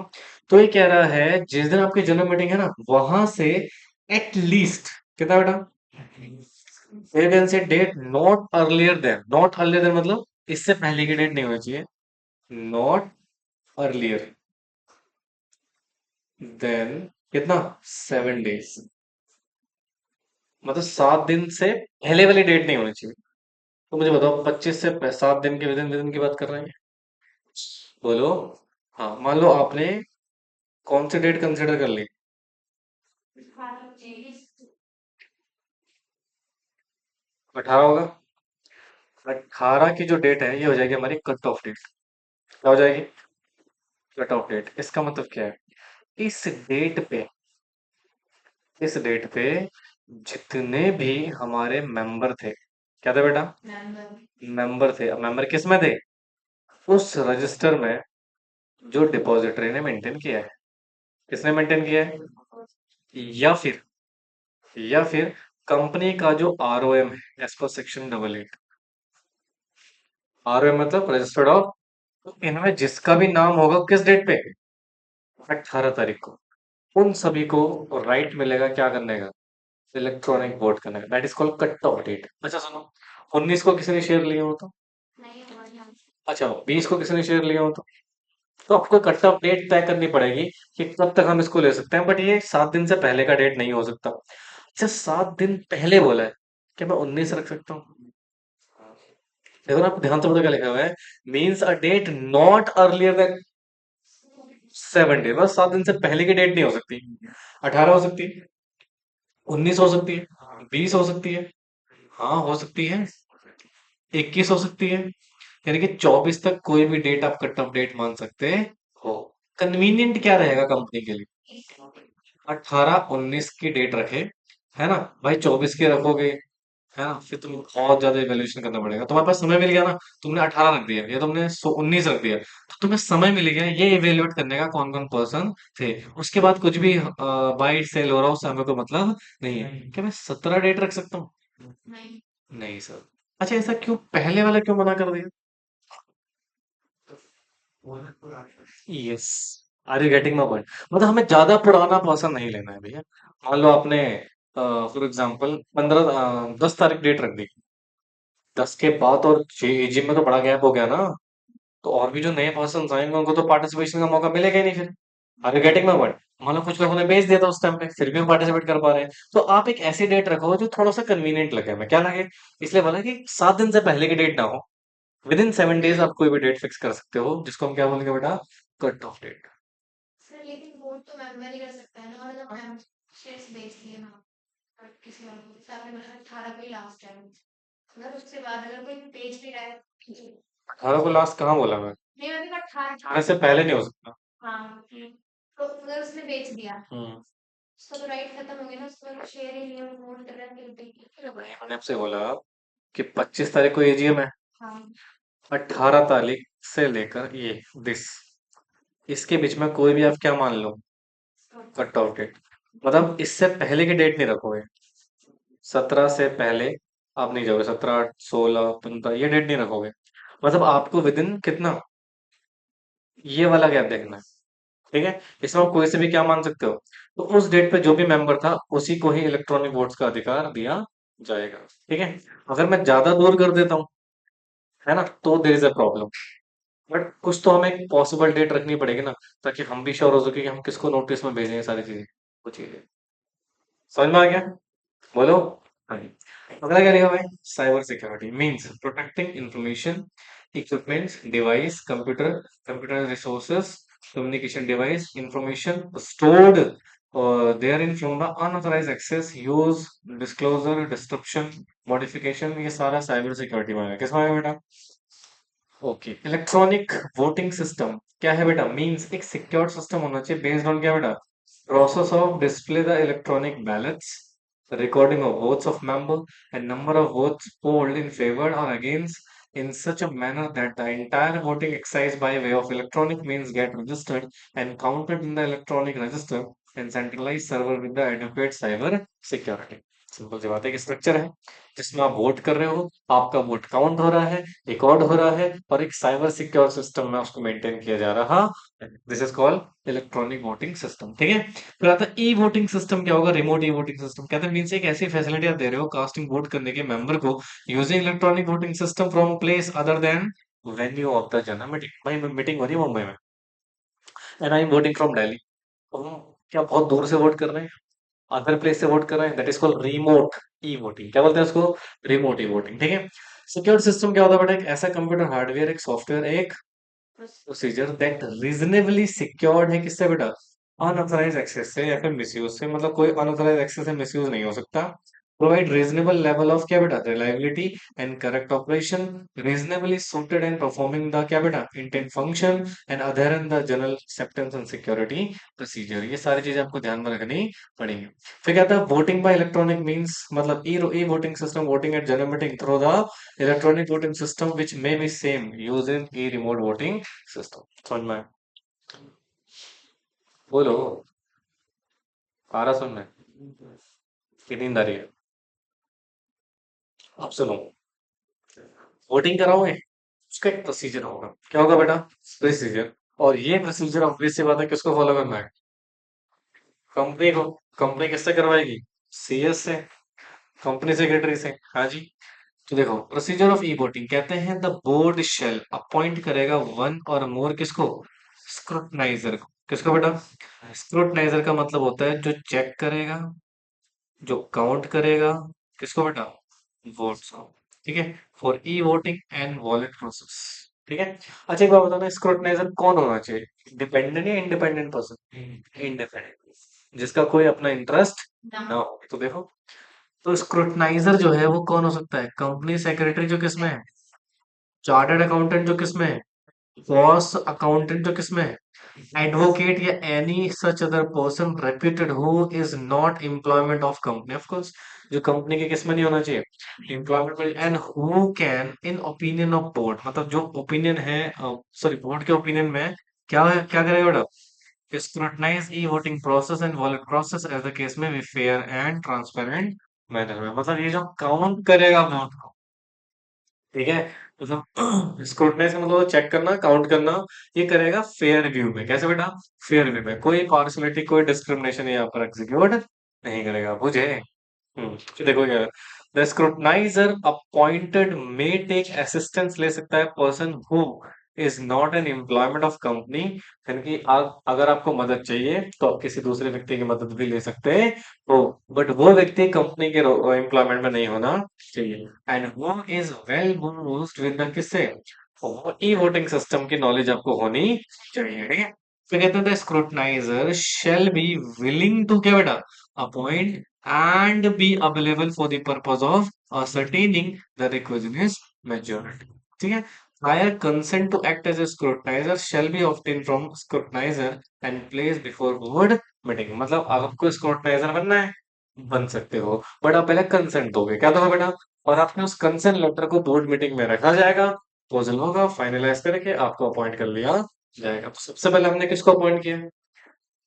तो ये कह रहा है जिस दिन आपकी जनरल मीटिंग है ना, वहां से एटलीस्ट कितना बेटा, you can say date not earlier than, not earlier than मतलब इससे पहले की डेट नहीं होनी चाहिए, नॉट अर्लियर देन कितना, 7 डेज, मतलब 7 दिन से पहले वाली डेट नहीं होनी चाहिए। तो मुझे बताओ 25 से 7 दिन के विदिन विदिन की बात कर रहे हैं, बोलो। हाँ, मान लो आपने कौन सी डेट कंसिडर कर ली, 18 होगा। 18 की जो डेट है ये हो जाएगी हमारी कट ऑफ डेट। क्या हो जाएगी? Cut off date. इसका मतलब क्या है, इस डेट पे, इस डेट पे जितने भी हमारे मेंबर थे, क्या थे बेटा, मेंबर थे। अब मेंबर किस में थे, उस रजिस्टर में जो डिपॉजिटरी ने मेंटेन किया है। किसने मेंटेन किया है? या फिर कंपनी का जो आरओएम है एज पर सेक्शन 88। आरओएम मतलब रजिस्टर्ड ऑफ, तो इनमें जिसका भी नाम होगा किस डेट पे, 18 तारीख को, उन सभी को राइट मिलेगा क्या करने का, इलेक्ट्रॉनिक वोट करने का। That is called cut off date. अच्छा सुनो, 19 को किसी ने शेयर लिया हो तो, अच्छा 20 को किसी ने शेयर लिया हो तो आपको कट ऑफ डेट तय करनी पड़ेगी कि कब तक हम इसको ले सकते हैं, बट ये 7 दिन से पहले का डेट नहीं हो सकता। अच्छा 7 दिन पहले बोला है, क्या मैं 19 रख सकता हूँ? देखो ना, आप ध्यान से पता क्या लिखा हुआ है, means a date not earlier than 7 day, बस 7 दिन से पहले की डेट नहीं हो सकती। 18 हो सकती है, 19 हो सकती है, 20 हो सकती है, हाँ हो सकती है, 21 हो सकती है, यानी कि 24 तक कोई भी डेट आप कट ऑफ डेट मान सकते हो। कन्वीनियंट क्या रहेगा कंपनी के लिए, 18 19 की डेट रखे, है ना भाई, 24 की रखोगे, है ना, फिर तुम्हें बहुत ज्यादा इवेल्युएशन करना पड़ेगा। तुम्हारे पास समय मिल गया ना, तुमने 18 रख दिया या तुमने 19 रख दिया, तो तुम्हें समय मिल गया ये इवेल्युएट करने का कौन कौन पर्सन थे। उसके बाद कुछ भी बाई सेल हो रहा हो, उससे हमें कोई मतलब नहीं है। क्या मैं 17 डेट रख सकता हूँ? नहीं सर। अच्छा ऐसा क्यों, पहले वाला क्यों मना कर दिया? Yes, are you getting my point? मतलब हमें ज्यादा पुराना पर्सन नहीं लेना है भैया। मान लो आपने फॉर एग्जांपल 10 तारीख डेट रख दी, 10 के बाद और एजीएम में तो बड़ा गैप हो गया ना, तो और भी जो नए पर्सन आएंगे उनको तो पार्टिसिपेशन का मौका मिलेगा ही नहीं फिर। Are you getting my point? मान लो कुछ लोगों ने बेच दिया था उस टाइम पे, फिर भी हम पार्टिसिपेट कर पा रहे हैं। तो आप एक ऐसी डेट रखो जो थोड़ा सा कन्वीनियंट लगे हमें, क्या लगे, इसलिए बोला कि 7 दिन से पहले की डेट ना हो। विद इन 7 डेज आप कोई भी डेट फिक्स कर सकते हो, जिसको हम क्या बोलेंगे बेटा, कट ऑफ डेट। सर लेकिन वोट तो मेंबर ही कर सकता है ना, मतलब मैं शेयर्स बेच दिए ना, और किसी और को, जैसे आपने बोला 18 को ही लास्ट है, अगर उसके बाद अगर कोई बेच नहीं रहा है, 18 को लास्ट कहाँ बोला मैं? नहीं मैंने कहा 18 18 से पहले नहीं हो सकता। हाँ तो अगर उसने बेच दिया, उसका तो राइट खत्म हो गया ना, उसके बाद शेयर ही नहीं है, वो वोट कर रहा है अरे भाई मैंने आपसे बोला कि 25 तारीख को एजीएम है, हाँ 18 तारीख से लेकर ये दिस, इसके बीच में कोई भी आप क्या मान लो, कट ऑफ डेट, मतलब इससे पहले की डेट नहीं रखोगे। 17 से पहले आप नहीं जाओगे, 17 16 15 ये डेट नहीं रखोगे, मतलब आपको विद इन कितना, ये वाला गैप देखना है। ठीक है, इसमें आप कोई से भी क्या मान सकते हो, तो उस डेट पे जो भी मेंबर था उसी को ही इलेक्ट्रॉनिक वोट्स का अधिकार दिया जाएगा। ठीक है, अगर मैं ज्यादा दूर कर देता हूँ, है ना, तो there is a problem. But कुछ तो हमें एक पॉसिबल डेट रखनी पड़ेगी ना, ताकि हम भी श्योर हो सके कि हम किसको नोटिस में भेजेंगे सारी चीजें, वो चीजें। समझ में आ गया? बोलो। हाँ जी। अगला क्या लिखा हुआ है, cyber security means protecting information, equipments, device, computer, computer resources, communication device, information stored और therein from the unauthorise access, use, disclosure, disruption, modification, ये सारा साइबर सिक्योरिटी में है। किसमें है बेटा? ओके, इलेक्ट्रॉनिक वोटिंग सिस्टम क्या है बेटा, मींस एक सिक्योर सिस्टम होना चाहिए बेस्ड ऑन क्या बेटा, process of display the electronic ballots, the recording of votes of member and number of votes polled in favor or against, in such a manner that the entire voting exercise by way of electronic means get registered and counted in the electronic register and centralized server with the adequate cyber security. Simple सी बात है कि structure है जिसमें आप vote कर रहे हो, आपका वोट काउंट हो रहा है, रिकॉर्ड हो रहा है और एक साइबर सिक्योर सिस्टम में उसको मेंटेन किया जा रहा है। This is called electronic voting system. ठीक है, फिर आता है ई वोटिंग सिस्टम। क्या होगा? रिमोट ई वोटिंग सिस्टम कहते हैं मीन्स एक ऐसी फैसिलिटी आप दे रहे हो कास्टिंग वोट करने के मेंबर को using electronic voting system from place other than venue of the general meeting. भाई मीटिंग हो रही है मुंबई में and I am voting from Delhi, तो हम क्या बहुत दूर से वोट कर रहे हैं, अदर प्लेस से वोट कर रहे हैं, that is called remote E voting. क्या बोलते हैं उसको? Remote E voting. ठीक है, सिक्योर सिस्टम क्या होता है बेटा? एक ऐसा कंप्यूटर हार्डवेयर, एक सॉफ्टवेयर, एक प्रोसीजर दैट रीजनेबली सिक्योर्ड है किससे बेटा? अनऑथराइज एक्सेस से या फिर मिसयूज से, मतलब कोई अनऑथराइज एक्सेस से मिसयूज नहीं हो सकता। प्रोवाइड रीजनेबल लेवल ऑफ क्या बेटा? Reliability and correct operation, reasonably suited and performing the क्या बेटा? Intent function and adherent the general acceptance and security procedure. ये सारी चीजें आपको ध्यान में रखनी पड़ेंगी। फिर कहता है वोटिंग बाय इलेक्ट्रॉनिक मींस, मतलब E voting system voting at general meeting through the electronic voting system which may be same use in E remote voting system. समझ में आया? बोलो, आ रहा सुन में कि नींद आ रही है? आप सुनो, वोटिंग कराओगे उसका एक प्रोसीजर होगा। क्या होगा बेटा? प्रोसीजर। और ये प्रोसीजर ऑब्वियस सी बात है किसको फॉलो करना है? कंपनी को। कंपनी किससे करवाएगी? सीएस से, कंपनी सेक्रेटरी से। हाँ जी। तो देखो प्रोसीजर ऑफ ई वोटिंग कहते हैं द बोर्ड शेल अपॉइंट करेगा वन और मोर किसको? स्क्रूटनाइजर को। किसको बेटा? स्क्रूटनाइजर का मतलब होता है जो चेक करेगा, जो काउंट करेगा, किसको बेटा? वोट्स को। ठीक है, for e voting and ballot process. ठीक है। अच्छा एक बात बताना, स्क्रूटनाइजर कौन होना चाहिए? डिपेंडेंट या इंडिपेंडेंट पर्सन? इंडिपेंडेंट, जिसका कोई अपना इंटरेस्ट ना हो। तो देखो, तो स्क्रूटनाइजर जो है वो कौन हो सकता है? कंपनी सेक्रेटरी जो किसमें है, चार्टर्ड अकाउंटेंट जो किसमें है, बॉस अकाउंटेंट जो किसमें है, एडवोकेट या any such other person reputed who is not employment of company. Of course जो कंपनी के किसमें नहीं होना चाहिए? एम्प्लॉयमेंट में। And who can in opinion of board, मतलब जो ओपिनियन है, सॉरी बोर्ड के ओपिनियन में क्या है, क्या करेगा बेटा? Scrutinize E voting process and ballot process as the case में भी फेयर एंड ट्रांसपेरेंट मैनर में। मतलब ये जो काउंट करेगा वोट को, ठीक है, मतलब स्क्रूटनाइज का मतलब चेक करना, काउंट करना, ये करेगा फेयर व्यू में। कैसे बेटा? फेयर व्यू में, कोई पार्शलिटी कोई डिस्क्रिमिनेशन यहाँ पर एग्जीक्यूट नहीं करेगा। बुझे? तो देखो क्या, the scrutinizer appointed may take assistance ले सकता है person who is not an employment of company, यानी कि अगर आपको मदद चाहिए तो आप किसी दूसरे व्यक्ति की मदद भी ले सकते हैं, तो बट वो व्यक्ति कंपनी के एम्प्लॉयमेंट में नहीं होना चाहिए। And who is well versed with the किससे? ई वोटिंग सिस्टम की नॉलेज आपको होनी चाहिए। ठीक है, फिर कहते हैं स्क्रूटनाइजर शेल बी विलिंग टू क्या बेटा? Appoint and be available for the purpose of ascertaining the requisite majority। ठीक है, prior consent to act as a scrutinizer shall be obtained from scrutinizer and placed before board meeting। मतलब आपको scrutinizer बनना है, बन सकते हो, बट आप पहले कंसेंट दोगे। क्या दोगे बेटा? और आपने उस कंसेंट लेटर को बोर्ड मीटिंग में रखा जाएगा, प्रपोजल होगा, फाइनलाइज करके आपको अपॉइंट कर लिया जाएगा। तो सबसे पहले हमने किसको अपॉइंट किया?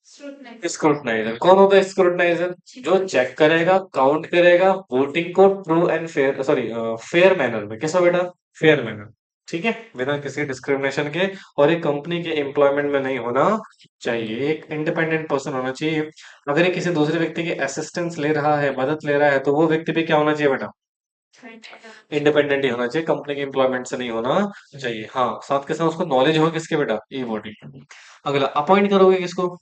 स्क्रूटनाइजर। कौन होता है स्क्रूटनाइजर? जो चेक करेगा, काउंट करेगा, वोटिंग को true and fair, sorry fair manner में। कैसा बेटा? Fair manner. ठीक है, बिना किसी डिस्क्रिमिनेशन के, और एक कंपनी के एम्प्लॉयमेंट में नहीं होना चाहिए, एक इंडिपेंडेंट पर्सन होना चाहिए। अगर ये किसी दूसरे व्यक्ति की असिस्टेंस ले रहा है, मदद ले रहा है, तो वो व्यक्ति भी क्या होना चाहिए बेटा? इंडिपेंडेंट ही होना चाहिए, कंपनी के एम्प्लॉयमेंट से नहीं होना चाहिए। हाँ, साथ के साथ उसको नॉलेज हो किसके बेटा? E voting. अगला, अपॉइंट करोगे किसको?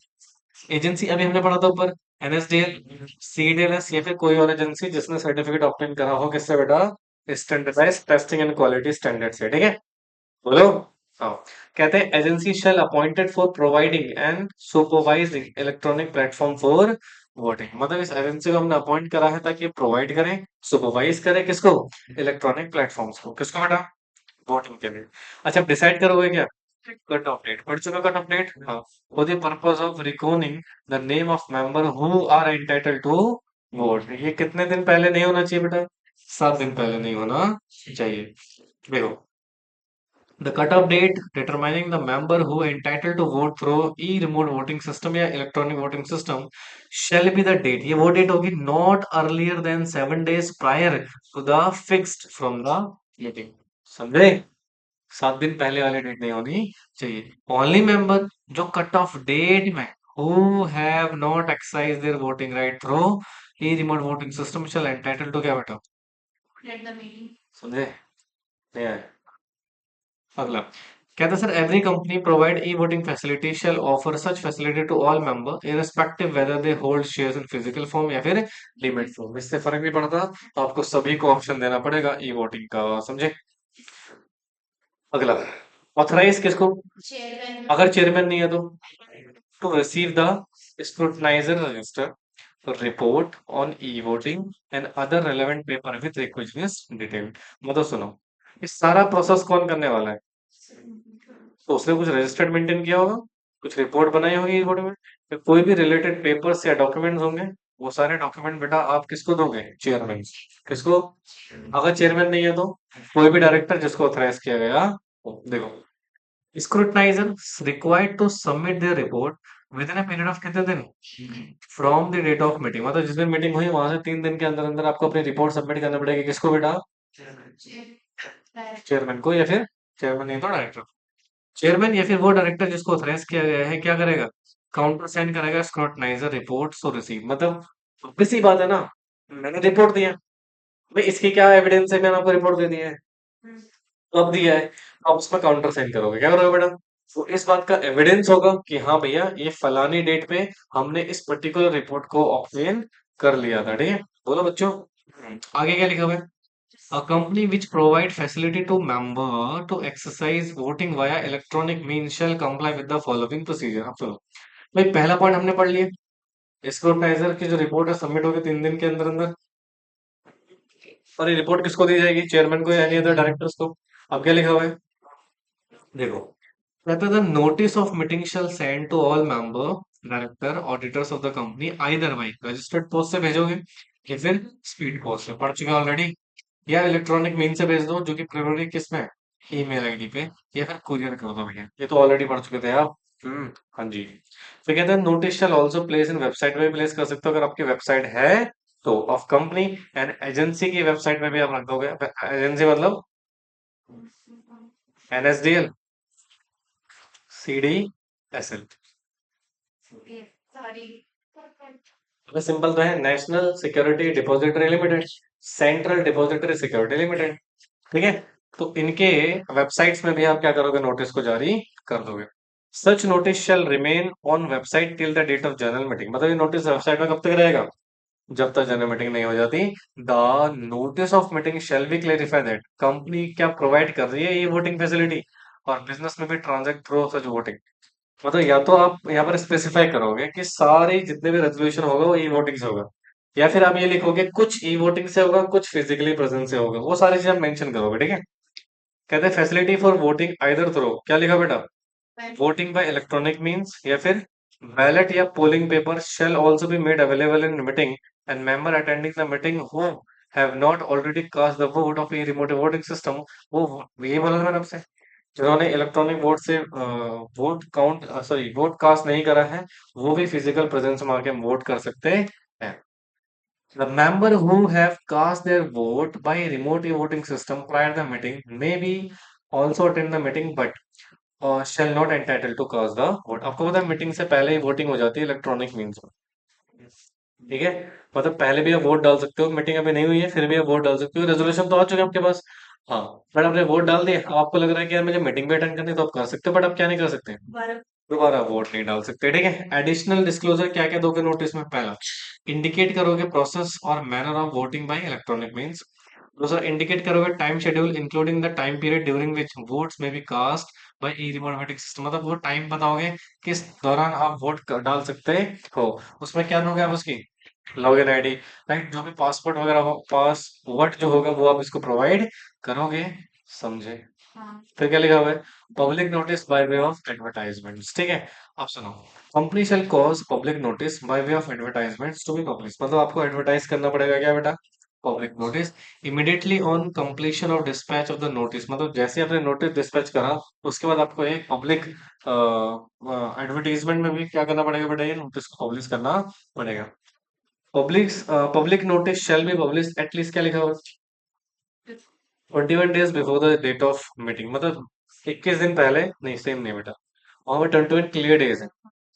एजेंसी अभी हमने पढ़ा था ऊपर, एनएसडीएल, सीडीएलएस या फिर कोई और एजेंसी जिसने सर्टिफिकेट ऑब्टेन करा हो किससे बेटा? Standardize testing and quality standard से। ठीक है, बोलो। हाँ, कहते हैं agency shall appointed for providing and supervising electronic platform for voting. मतलब इस एजेंसी को हमने अपॉइंट करा है ताकि प्रोवाइड करें, सुपरवाइज करें किसको? इलेक्ट्रॉनिक प्लेटफॉर्म्स को। किसको बेटा? वोटिंग के लिए। अच्छा, आप डिसाइड करोगे क्या? कट ऑफ डेट पढ़ चुका, कट ऑफ डेट। हाँ, for the purpose of recording the name of member who are entitled to vote. ये कितने दिन पहले नहीं होना चाहिए बेटा? 7 दिन पहले नहीं होना चाहिए। देखो, The cutoff date determining the member who entitled to vote through e-remote voting system या electronic voting system shall be the date. ये वो डेट होगी not earlier than 7 days prior to the fixed from the meeting. समझे? 7 दिन पहले वाली date नहीं होनी चाहिए. Only member जो कट ऑफ डेट में who have not exercised their voting right through e-remote voting system shall entitled to क्या बेटा? समझे? नहीं आया. अगला कहता है sir every company provide E voting facility shall offer such facility to all member irrespective whether they hold shares in physical form या फिर लिमिट फॉर्म. इससे फर्क नहीं पड़ता, तो आपको सभी को ऑप्शन देना पड़ेगा ई वोटिंग का. समझे? अगला ऑथराइज किसको? अगर चेयरमैन नहीं है तो to receive the scrutinizer register report on E voting and other relevant paper with request detail. मतलब सुनो, इस सारा प्रोसेस कौन करने वाला है? तो उसने कुछ रजिस्टर्ड मेंटेन किया होगा, कुछ रिपोर्ट बनाई होगी रिपोर्ट में, फिर कोई भी रिलेटेड पेपर्स या डॉक्यूमेंट्स होंगे. वो सारे डॉक्यूमेंट बेटा आप किसको दोगे? चेयरमैन. किसको? अगर चेयरमैन नहीं है तो कोई भी डायरेक्टर जिसको ऑथराइज किया गया हो. देखो, scrutinizer required to submit their report within a period of कितने दिन? From the date of meeting. मतलब जिस दिन मीटिंग हुई वहां से 3 दिन के अंदर अंदर आपको अपनी रिपोर्ट सबमिट करना पड़ेगी. किसको बेटा? चेयरमैन को, या फिर चेयरमैन नहीं तो डायरेक्टर. चेयरमैन या फिर वो डायरेक्टर जिसको ऑथराइज किया गया है क्या करेगा? काउंटर साइन करेगा स्क्रूटनाइजर रिपोर्ट सो रिसीव. मतलब obvious सी बात है ना, मैंने रिपोर्ट दिया भाई, इसकी क्या एविडेंस है मैंने आपको रिपोर्ट दे दिया है, तो अब दिया है, अब उसमें काउंटर साइन करोगे. क्या करोगे बेटा? तो इस बात का एविडेंस होगा कि हाँ भैया ये फलानी डेट पे हमने इस पर्टिकुलर रिपोर्ट को ऑब्टेन कर लिया था. ठीक है, बोलो बच्चों. आगे क्या लिखा हुआ है? A company which provide facility to member to exercise voting via electronic means shall comply with the following procedure. अब सुनो भाई, पहला पॉइंट हमने पढ़ लिया. स्क्रूटनाइजर की जो रिपोर्ट है सबमिट होगी 3 दिन के अंदर अंदर, और ये रिपोर्ट किसको दी जाएगी? चेयरमैन को या एनी अदर डायरेक्टर्स को. अब क्या लिखा हुआ है? देखो, कहता है notice of meeting shall send to all member director auditors of the company either by registered post से भेजोगे या फिर स्पीड पोस्ट से. पढ़ चुके ऑलरेडी. या इलेक्ट्रॉनिक मीन से भेज दो जो कि प्रियोरिटी किस में? ईमेल आईडी पे, या फिर कुरियर कर दो भैया. ये तो ऑलरेडी पढ़ चुके थे आप. हाँ जी. फिर कहते हैं notice shall also place in website पे भी प्लेस कर सकते हो अगर आपकी वेबसाइट है तो, ऑफ कंपनी एंड एजेंसी की वेबसाइट पे भी आप रख दोगे. एजेंसी मतलब एनएसडीएल, सीडी, एसएल. सिंपल तो है, national security depository limited, central depository security limited. ठीक है, तो इनके वेबसाइट्स में भी आप क्या करोगे? नोटिस को जारी कर दोगे. Such notice shall remain on website till the date of general meeting. मतलब ये नोटिस वेबसाइट में कब तक रहेगा? जब तक जनरल मीटिंग नहीं हो जाती. The notice of meeting shall be clarify that company क्या प्रोवाइड कर रही है ये वोटिंग फैसिलिटी, और बिजनेस में भी ट्रांजेक्ट थ्रू सच वोटिंग. मतलब या तो आप यहाँ पर स्पेसिफाई करोगे कि सारे जितने भी रेजोल्यूशन होगा वो ई वोटिंग से होगा, या फिर आप ये लिखोगे कुछ ई वोटिंग से होगा कुछ फिजिकली प्रेजेंट से होगा. वो सारी चीजें आप मेंशन करोगे. ठीक है. कहते हैं facility for voting either through, क्या लिखा बेटा? वोटिंग बाय इलेक्ट्रॉनिक मींस या फिर बैलेट या polling paper shall also be made available in meeting and member attending the meeting who have not already cast the vote of a remote voting system. वो ये बोला था मैंने आपसे, जिन्होंने इलेक्ट्रॉनिक वोट से vote count sorry vote cast नहीं करा है वो भी फिजिकल प्रेजेंस में आके वोट कर सकते हैं. The member who have cast their vote by remote voting system prior the meeting may be also attend the meeting but shall not entitled to cast the vote. आपको पता है meeting से पहले ही वोटिंग हो जाती है इलेक्ट्रॉनिक मीन्स में. ठीक है, मतलब पहले भी आप वोट डाल सकते हो. मीटिंग अभी नहीं हुई है फिर भी आप वोट डाल सकते हो. रेजोल्यूशन तो आ चुके हैं आपके पास. हाँ, बट आपने वोट डाल दिया, अब आपको लग रहा है कि यार मुझे मीटिंग भी अटेंड करनी है, तो आप कर सकते हो, बट आप क्या नहीं कर सकते? दोबारा वोट नहीं डाल सकते. ठीक है. एडिशनल डिस्क्लोजर क्या क्या दोगे नोटिस में? पहला, इंडिकेट करोगे प्रोसेस और manner of voting bye electronic means. दूसरा, इंडिकेट करोगे time schedule including the time period during which votes में बी कास्ट बाय ई रिमोट वोटिंग सिस्टम. मतलब वो टाइम बताओगे किस दौरान आप वोट डाल सकते हो. उसमें क्या दोगे आप? उसकी लॉगिन आईडी, राइट. जो भी पासवर्ड वगैरह हो, पासवर्ड जो होगा वो आप इसको प्रोवाइड करोगे. समझे? फिर क्या लिखा हुआ है? Public notice by way of advertisements. ठीक है. अब सुनो, company shall cause public notice by way of advertisements to be publish. मतलब आपको एडवर्टाइज करना पड़ेगा क्या बेटा? Public notice immediately on completion of dispatch of the notice, मतलब जैसे आपने नोटिस डिस्पैच करा उसके बाद आपको एक पब्लिक एडवर्टीजमेंट में भी क्या करना पड़ेगा बेटा, ये नोटिस को पब्लिश करना पड़ेगा। Public public notice shall be publish at least, क्या लिखा हुआ, 21 days before the date of meeting, मतलब 21 दिन पहले, नहीं सेम नहीं बेटा, वहां पे 21 क्लियर डेज है,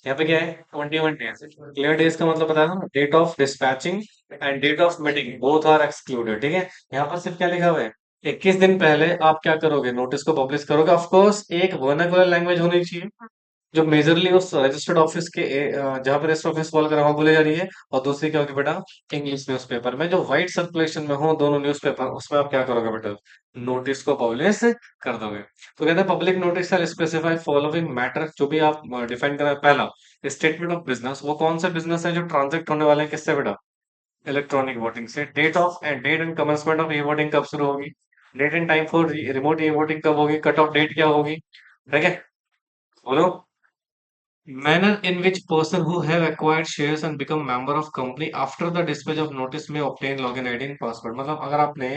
यहाँ पे क्या है 21 डेज। क्लियर डेज का मतलब पता है ना, date of dispatching and date of meeting both are excluded, ठीक है। यहाँ पर सिर्फ क्या लिखा हुआ है, 21 दिन पहले आप क्या करोगे, नोटिस को पब्लिश करोगे। ऑफ कोर्स एक वर्नाकुलर लैंग्वेज होनी चाहिए जो मेजरली उस रजिस्टर्ड ऑफिस के जहां पर रजिस्टर्ड ऑफिस फॉलो करा वहां बोली जा रही है, और दूसरी क्या होगी बेटा, इंग्लिश न्यूज़पेपर में जो वाइड सर्कुलेशन में हो दोनों न्यूज़पेपर, उसमें आप क्या करोगे बेटा, नोटिस को पब्लिश कर दोगे। तो कहते हैं पब्लिक नोटिस शैल स्पेसिफाई फॉलोइंग मैटर, जो भी आप डिफाइन करा, पहला स्टेटमेंट ऑफ बिजनेस, वो कौन सा बिजनेस है जो ट्रांजेक्ट होने वाले हैं किससे बेटा, इलेक्ट्रॉनिक वोटिंग से। Date and commencement of E voting कब शुरू होगी, date and time for remote E voting कब होगी, कट ऑफ डेट क्या होगी, ठीक है, बोलो। Manner in which person who have acquired shares and become member of company after the dispatch of notice may obtain login ID and password, मतलब अगर आपने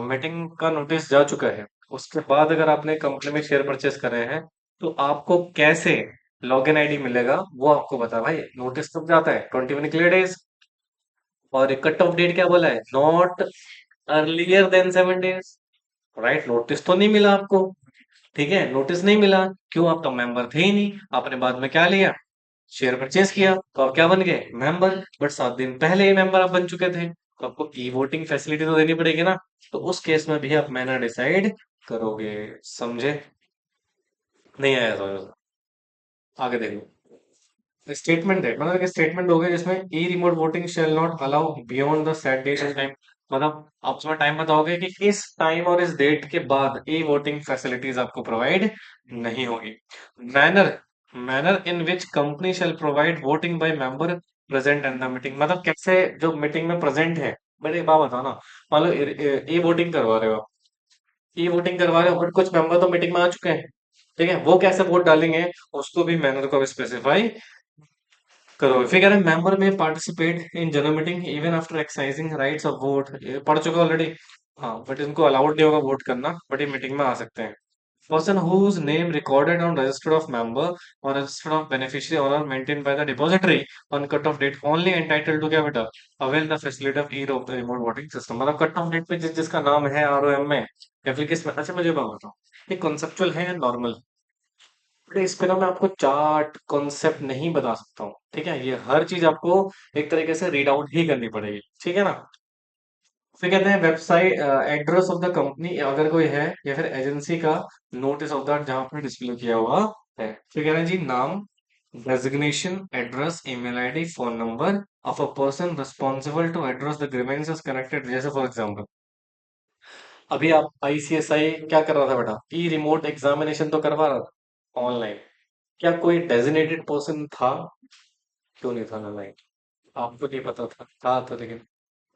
मीटिंग का नोटिस जा चुका है उसके बाद अगर आपने कंपनी में शेयर परचेस करे हैं तो आपको कैसे लॉगिन आईडी मिलेगा वो आपको बता भाई। नोटिस कब जाता है, 21 क्लियर डेज, और कट ऑफ डेट क्या बोला है, not earlier than 7 days, right. Notice तो नहीं मिला आपको, ठीक है, नोटिस नहीं मिला, क्यों, आप तो मेंबर थे ही नहीं, आपने बाद में क्या लिया, शेयर परचेज किया, तो आप क्या बन गए, मेंबर। बट 7 दिन पहले ही मेंबर आप बन चुके थे, तो आपको ई वोटिंग फैसिलिटी तो देनी पड़ेगी ना, तो उस केस में भी आप मैनर डिसाइड करोगे, समझे, नहीं आया समझ, आगे देखो। स्टेटमेंट है, मतलब कि स्टेटमेंट हो गया जिसमें E remote voting shall not allow beyond the set date and time, मतलब आप उसमें टाइम बताओगे कि इस टाइम और इस डेट के बाद ई वोटिंग फैसिलिटीज आपको प्रोवाइड नहीं होगी। Manner manner in which company shall provide voting by member present in the meeting, मतलब कैसे जो मीटिंग में प्रेजेंट है। मैंने एक बात बताओ ना, मान लो ई वोटिंग करवा रहे हो आप, ई वोटिंग करवा रहे हो बट कुछ मेंबर तो मीटिंग में आ चुके हैं, ठीक है, वो कैसे वोट डालेंगे, उसको भी मैनर को स्पेसिफाई करोगे। फिर कह रहे हैं मेंबर में participate in general meeting even after exercising rights of vote, ये पढ़ चुके ऑलरेडी, हाँ, बट इनको अलाउड नहीं होगा वोट करना, बट ये मीटिंग में आ सकते हैं। Person whose name recorded on register of member or register of beneficiary or maintain by the depository on cut off date only entitled to क्या बेटा, avail the facility of E remote voting system, मतलब cut off date पे जिसका नाम है ROM में या फिर किस में। अच्छा मुझे बात बताओ, ये कॉन्सेप्चुअल है या नॉर्मल, बट इस पे ना मैं आपको चार्ट कॉन्सेप्ट नहीं बता सकता हूँ, ठीक है, ये हर चीज आपको एक तरीके से रीड आउट ही करनी पड़ेगी, ठीक है ना। फिर कहते हैं website address of the company अगर कोई है, या फिर एजेंसी का नोटिस ऑफ द जहां पर डिस्प्ले किया हुआ है। फिर कह रहे हैं जी नाम, designation, address, email ID, phone number of a person responsible to address the grievances connected, जैसे फॉर एग्जांपल अभी आप आईसीएसआई क्या कर रहा था बेटा, ई रिमोट एग्जामिनेशन तो करवा रहा था ऑनलाइन, क्या कोई डेजिग्नेटेड पर्सन था, क्यों नहीं था ना, आपको नहीं पता था तो, लेकिन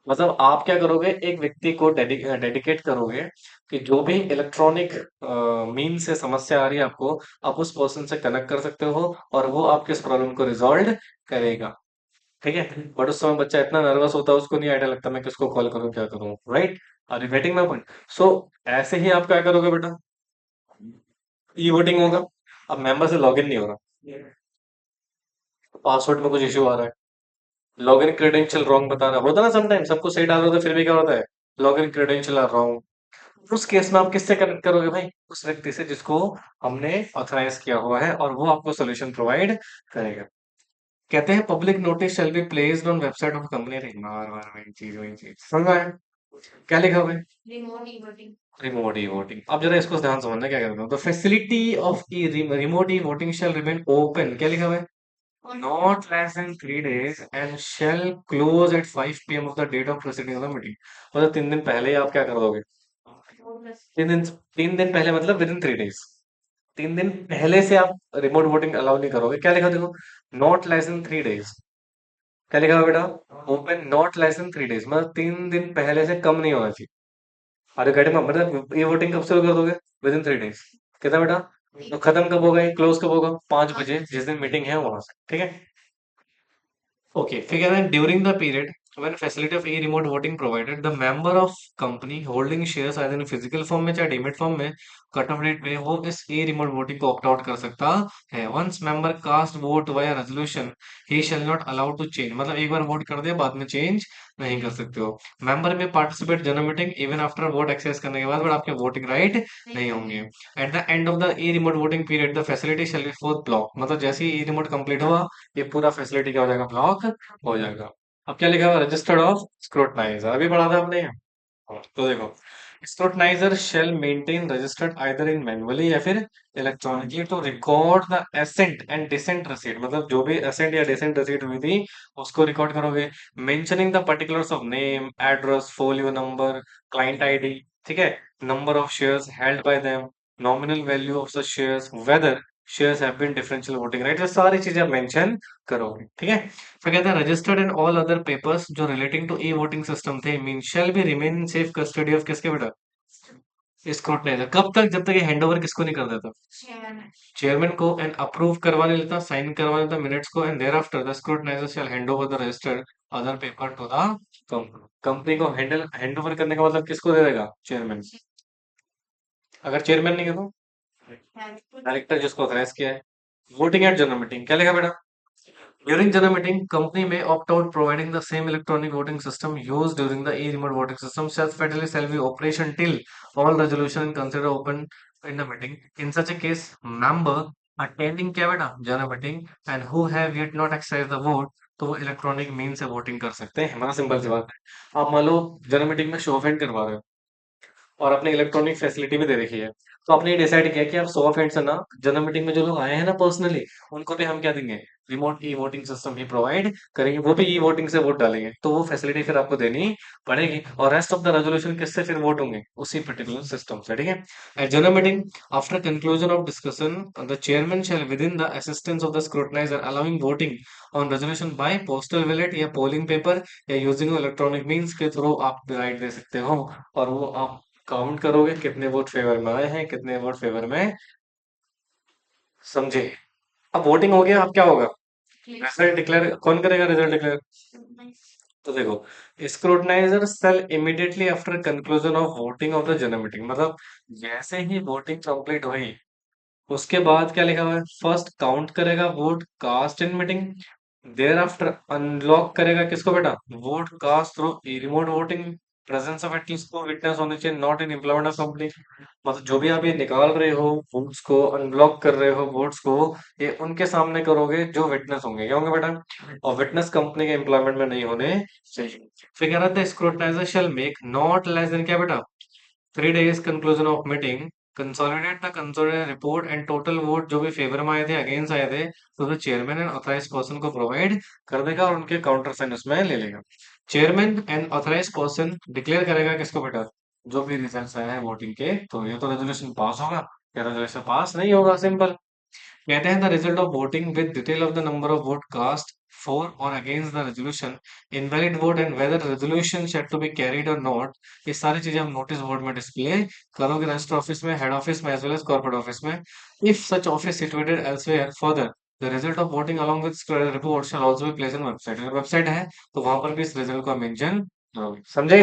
मतलब आप क्या करोगे, एक व्यक्ति को डेडिकेट करोगे कि जो भी इलेक्ट्रॉनिक मीन से समस्या आ रही है आपको, आप उस पर्सन से कनेक्ट कर सकते हो और वो आपके इस प्रॉब्लम को रिजॉल्व करेगा, ठीक है। बट उस समय बच्चा इतना नर्वस होता है उसको नहीं आइडिया लगता मैं किसको कॉल करूँ क्या करूँ, right, are you getting my point. So ऐसे ही आप क्या करोगे बेटा, ई वोटिंग होगा, अब मेंबर से लॉगिन नहीं हो रहा, पासवर्ड में कुछ इश्यू आ रहा है, लॉगिन क्रेडेंशियल रॉन्ग बता रहा होता है ना, समटाइम सब कुछ सही डाल रहे हो तो फिर भी क्या होता है, लॉगिन क्रेडेंशियल आर रॉन्ग। उस केस में आप किससे कनेक्ट करोगे भाई, उस व्यक्ति से जिसको हमने ऑथराइज किया हुआ है और वो आपको सोल्यूशन प्रोवाइड करेगा। कहते हैं public notice shall be placed on website of company, बार बार वही चीज समझ में आया? क्या लिखा हुआ है, रिमोट ई वोटिंग। अब जरा इसको ध्यान समझना क्या कहते हैं, the facility of E remote E voting shall remain open, क्या लिखा हुआ है, not less than 3 days and shall close at 5 p.m. of the date of proceeding of the meeting, मतलब 3 दिन पहले ही आप क्या कर दोगे, 3 दिन, 3 दिन पहले मतलब विद इन 3 डेज, 3 दिन पहले से आप रिमोट वोटिंग अलाउ नहीं करोगे। क्या लिखा देखो, नॉट लेस देन 3 डेज, क्या लिखा हुआ बेटा, open not less then 3 days, मतलब 3 दिन पहले से कम नहीं होना चाहिए। अरे घंटे में मतलब ये वोटिंग कब शुरू कर दोगे, विद इन 3 डेज, कितना बेटा, तो खत्म कब होगा, क्लोज कब होगा, 5 बजे जिस दिन मीटिंग है वहां से, ठीक है। ओके, फिर कह रहे हैं during the period When facility of e-remote voting provided, the member of company holding shares either in physical form में चाहे डीमेट फॉर्म में कट ऑफ डेट में वो इस ई रिमोट वोटिंग को ऑप्ट आउट कर सकता है। Once member cast vote via resolution ही shall not allowed to change, मतलब एक बार वोट कर दिया बाद में चेंज नहीं कर सकते हो। मेंबर में participate general meeting even after vote access करने के बाद बट आपके वोटिंग राइट नहीं होंगे। At the end of the E remote voting period the facility shall be forth block, मतलब जैसे ही ई रिमोट कंप्लीट हुआ ये पूरा फैसिलिटी क्या हो जाएगा, ब्लॉक हो जाएगा। अब क्या लिखा हुआ, रजिस्टर्ड ऑफ स्क्रूटनाइजर, अभी पढ़ा था आपने। हाँ, तो देखो scrutinizer shall maintain registered either in manually या फिर electronically to record the assent and dissent receipt, मतलब जो भी एसेंट या डिसेंट रिसीट हुई थी उसको रिकॉर्ड करोगे। Mentioning the particulars of name, address, folio number, client ID, ठीक है, number of shares held by them, nominal value of the shares, whether shares have been differential voting right, ये सारी चीजें आप मेंशन करोगे, ठीक है। फिर कहते हैं registered and all other papers जो relating to E voting system थे mean shall be remain in safe custody of किसके बेटा, स्क्रूटनाइजर। कब तक, जब तक ये हैंडओवर किसको नहीं कर देता, चेयरमैन को, एंड अप्रूव करवा नहीं लेता, साइन करवा लेता मिनट्स को, and thereafter the scrutinizer shall hand over the registered other paper to the company. Company को हैंड ओवर करने का मतलब किसको दे देगा, चेयरमैन। अगर चेयरमैन नहीं है तो डायरेक्टर जिसको ऑथराइज किया है। वोटिंग एट जनरल मीटिंग क्या लिखा बेटा, during general meeting, company may opt out providing the same electronic voting system used during the e-remote voting system. Such federally shall be operation till all resolution and consider open in the meeting. In such a case, member attending क्या बेटा general meeting and who have yet not exercised the vote तो वो electronic mean से voting कर सकते हैं। हमारा simple सी बात है, आप मान लो जनरल मीटिंग में शो ऑफ हैंड करवा रहे हो और आपने इलेक्ट्रॉनिक फैसिलिटी भी दे रखी है, तो आपने ये डिसाइड किया कि आप 100 से ना जनरल मीटिंग में जो लोग आए हैं ना पर्सनली उनको भी हम क्या देंगे, रिमोट ई वोटिंग सिस्टम ही प्रोवाइड करेंगे, वो भी ई वोटिंग से वोट डालेंगे, तो वो फैसिलिटी फिर आपको देनी पड़ेगी। और रेस्ट ऑफ द रेजोल्यूशन किससे फिर वोट होंगे, उसी पर्टिकुलर सिस्टम से, ठीक है। At general meeting after conclusion of discussion the chairman shall within the assistance of the scrutinizer allowing voting on resolution by postal ballot या polling paper या using electronic means के through आप right दे सकते हो, और वो आप काउंट करोगे कितने वोट फेवर में आए हैं कितने वोट फेवर में, समझे। अब वोटिंग हो गया, अब क्या होगा, रिजल्ट डिक्लेयर कौन करेगा, रिजल्ट डिक्लेयर। तो देखो scrutinizer shall immediately after conclusion of voting of the general meeting, मतलब जैसे ही वोटिंग कंप्लीट हुई उसके बाद क्या लिखा हुआ है, फर्स्ट काउंट करेगा vote cast in meeting, thereafter unlock करेगा किसको बेटा, vote cast through remote voting, presence of at least को विटनेस होने चाहिए, not in employment of company, मतलब जो भी आप ये निकाल रहे हो वोट्स को, अनब्लॉक कर रहे हो वोट्स को, ये उनके सामने करोगे जो विटनेस होंगे, क्या होंगे बेटा, और विटनेस कंपनी के एम्प्लॉयमेंट में नहीं होने चाहिए। फिर कह रहा था scrutinizer shall make not less than क्या बेटा 3 days conclusion of meeting, consolidate the consolidated report and total vote जो भी फेवर में आए थे अगेंस्ट आए थे तो the chairman and authorise person को प्रोवाइड कर देगा और उनके काउंटर साइन उसमें ले लेगा। Chairman and authorise person declare करेगा किसको बेटा, जो भी रिजल्ट्स आए हैं वोटिंग के, तो ये तो रेजोल्यूशन पास होगा या रेजोल्यूशन पास नहीं होगा, सिंपल। कहते हैं the result of voting with detail of the number of vote cast for और against the resolution, invalid vote and whether resolution should to be carried और नॉट, ये सारी चीजें हम नोटिस बोर्ड में डिस्प्ले करोगे, रजिस्टर ऑफिस में, head office में, as well as corporate office में। If such office situated elsewhere further the result of voting along with report shall also be placed in website, अगर website है तो वहां पर भी इस रिजल्ट को मेंशन करोगे, समझे।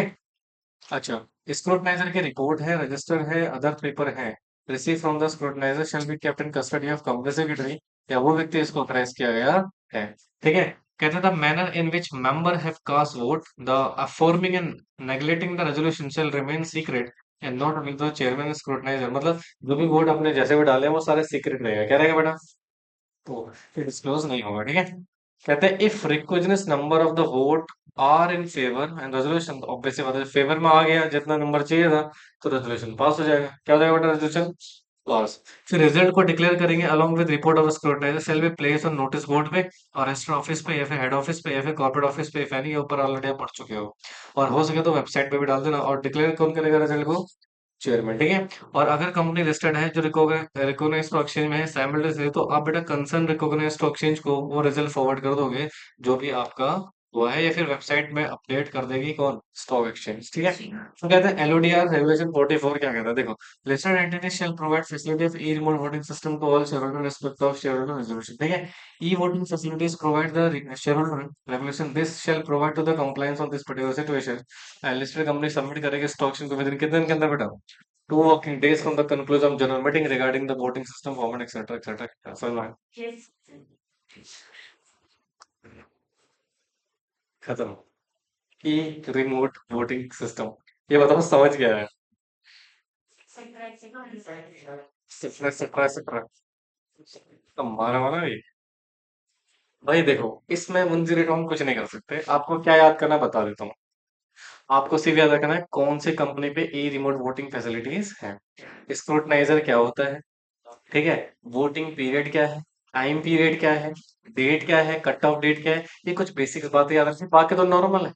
अच्छा, स्क्रूटनाइजर की रिपोर्ट है, रजिस्टर है, अदर पेपर है, receive from the scrutinizer shall be kept in custody of company secretary, या वो व्यक्ति इसको ऑथराइज किया गया है, ठीक है। कहते हैं the manner in which member have cast vote the affirming and neglecting the resolution shall remain secret and not with the chairman scrutinizer, मतलब जो भी वोट आपने जैसे भी डाले हैं वो सारे सीक्रेट रहेगा, क्या रहेगा बेटा, तो फिर डिस्क्लोज नहीं होगा, ठीक है। कहते हैं if requisitions number of the vote are in favour and resolution, obviously बात है फेवर में आ गया जितना नंबर चाहिए था तो रेजोल्यूशन पास हो जाएगा, क्या हो जाएगा बेटा, रेजोल्यूशन पास। फिर रिजल्ट को डिक्लेयर करेंगे along with report of scrutinizer shall be place on notice board पे और रजिस्टर ऑफिस पे या फिर हेड ऑफिस पे या फिर कॉर्पोरेट ऑफिस पे, फैनी के ऊपर ऑलरेडी आप पढ़ चुके हो, और हो सके तो वेबसाइट पे भी डाल देना। और डिक्लेयर कौन करेगा रिजल्ट को, चेयरमैन, ठीक है। और अगर कंपनी लिस्टेड है जो रिकॉग्नाइज स्टॉक एक्सचेंज में है साइमल्टेनियसली, तो आप बेटा कंसर्न रिकॉग्नाइज स्टॉक एक्सचेंज को वो रिजल्ट फॉरवर्ड कर दोगे जो भी आपका हुआ है या फिर वेबसाइट में अपडेट कर देगी कौन? Stock exchange. ठीक है। तो कहते हैं एलओडीआर रेगुलेशन 44 क्या कहता है? देखो, listed entity shall provide facility of E remote voting system to all shareholder respect of shareholder resolution. ठीक है। E voting facilities provide the shareholder regulation this shall provide to the compliance of this particular situation. Listed company submit करेगी stock exchange को within कितने दिन के अंदर बेटा? 2 working days from the conclusion of general meeting regarding the voting system format etc etc समझ में आया? खत्म। की रिमोट वोटिंग सिस्टम। ये बताओ समझ गया है? सिफर सिफर सिफर तो मारा वाला ये। भाई देखो, इसमें 108 हम कुछ नहीं कर सकते। आपको क्या याद करना बता देता हूँ। आपको सिर्फ याद रखना है कौन सी कंपनी पे ई रिमोट वोटिंग फैसिलिटीज है। स्क्रूटनाइजर क्या होता है? ठीक है। वोटिंग पीरियड क्या है? टाइम पीरियड क्या है? डेट क्या है? कट ऑफ डेट क्या है? ये कुछ बेसिक्स बातें याद रखनी, बाकी तो नॉर्मल है।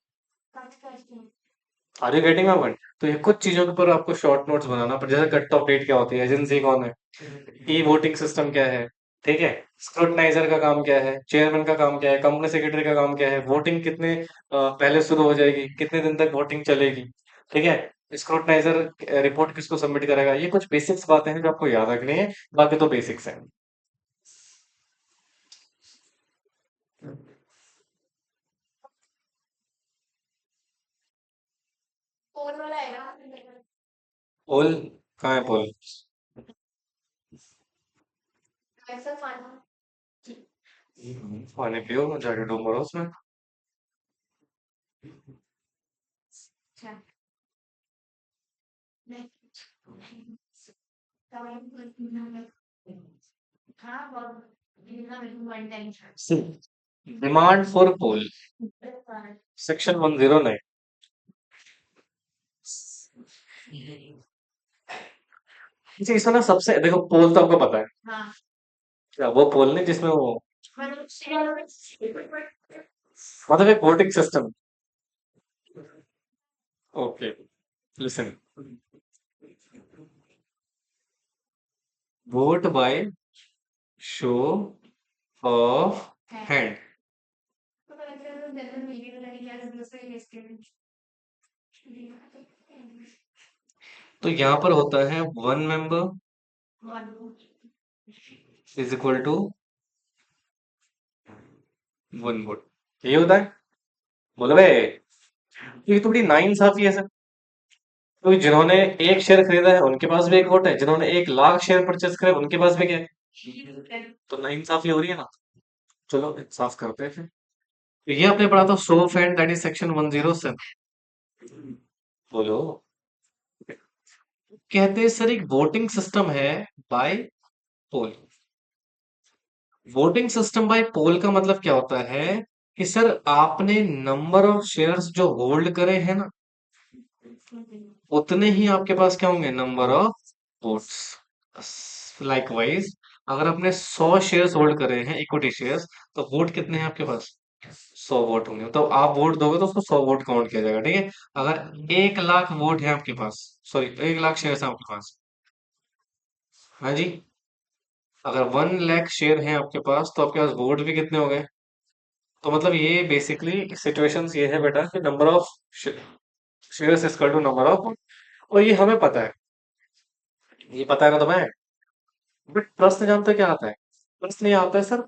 Are you getting my point? तो ये कुछ चीजों के ऊपर आपको शॉर्ट नोट्स बनाना पड़, जैसे कट ऑफ डेट क्या होती है, एजेंसी कौन है, ई वोटिंग सिस्टम क्या है, ठीक है, स्क्रूटनाइजर का काम क्या है, चेयरमैन का काम क्या है, कंपनी सेक्रेटरी का काम क्या है, वोटिंग कितने पहले शुरू हो जाएगी, कितने दिन तक वोटिंग चलेगी, ठीक है, स्क्रूटनाइजर रिपोर्ट किसको सबमिट करेगा। ये कुछ बेसिक्स बातें हैं जो आपको याद रखनी है, बाकी तो बेसिक्स है। पोल कहाँ है पोल? पानी पियो जाके डूब मरो उसमें। Demand for poll section 109। जी इसमें ना सबसे देखो, पोल तो आपको पता है क्या? वो पोल नहीं जिसमें वो मतलब एक voting system. Okay, listen. Vote by show of hand. तो यहाँ पर होता है 1 member is equal to 1 vote. ये होता है। बोलो भाई, ये तो बड़ी नाइंसाफी है सर। तो जिन्होंने एक शेयर खरीदा है उनके पास भी एक वोट है, जिन्होंने 1 लाख शेयर परचेस करे उनके पास भी क्या है? तो नाइंसाफी हो रही है ना। चलो इंसाफ करते हैं फिर। तो ये आपने पढ़ा था so found that is section 107। बोलो। कहते हैं सर एक वोटिंग सिस्टम है by poll. Voting system by poll का मतलब क्या होता है कि सर आपने नंबर ऑफ शेयर्स जो होल्ड करे हैं ना, उतने ही आपके पास क्या होंगे? Number of votes. लाइकवाइज अगर आपने 100 शेयर्स होल्ड करे हैं, इक्विटी शेयर्स, तो वोट कितने हैं आपके पास? 100 वोट होंगे। तो आप वोट दोगे तो उसको 100 वोट काउंट किया जाएगा। ठीक है। अगर 1 लाख वोट है आपके पास, सॉरी 1 लाख शेयर्स है आपके पास, हाँ जी, अगर 1 लाख शेयर है आपके पास तो आपके पास वोट भी कितने हो गए? तो मतलब ये बेसिकली सिचुएशंस ये है बेटा कि number of shares is equal to number of. और ये हमें पता है, ये पता है ना तुम्हें। बट प्रश्न जानते हो क्या आता है? प्रश्न ये आता है सर,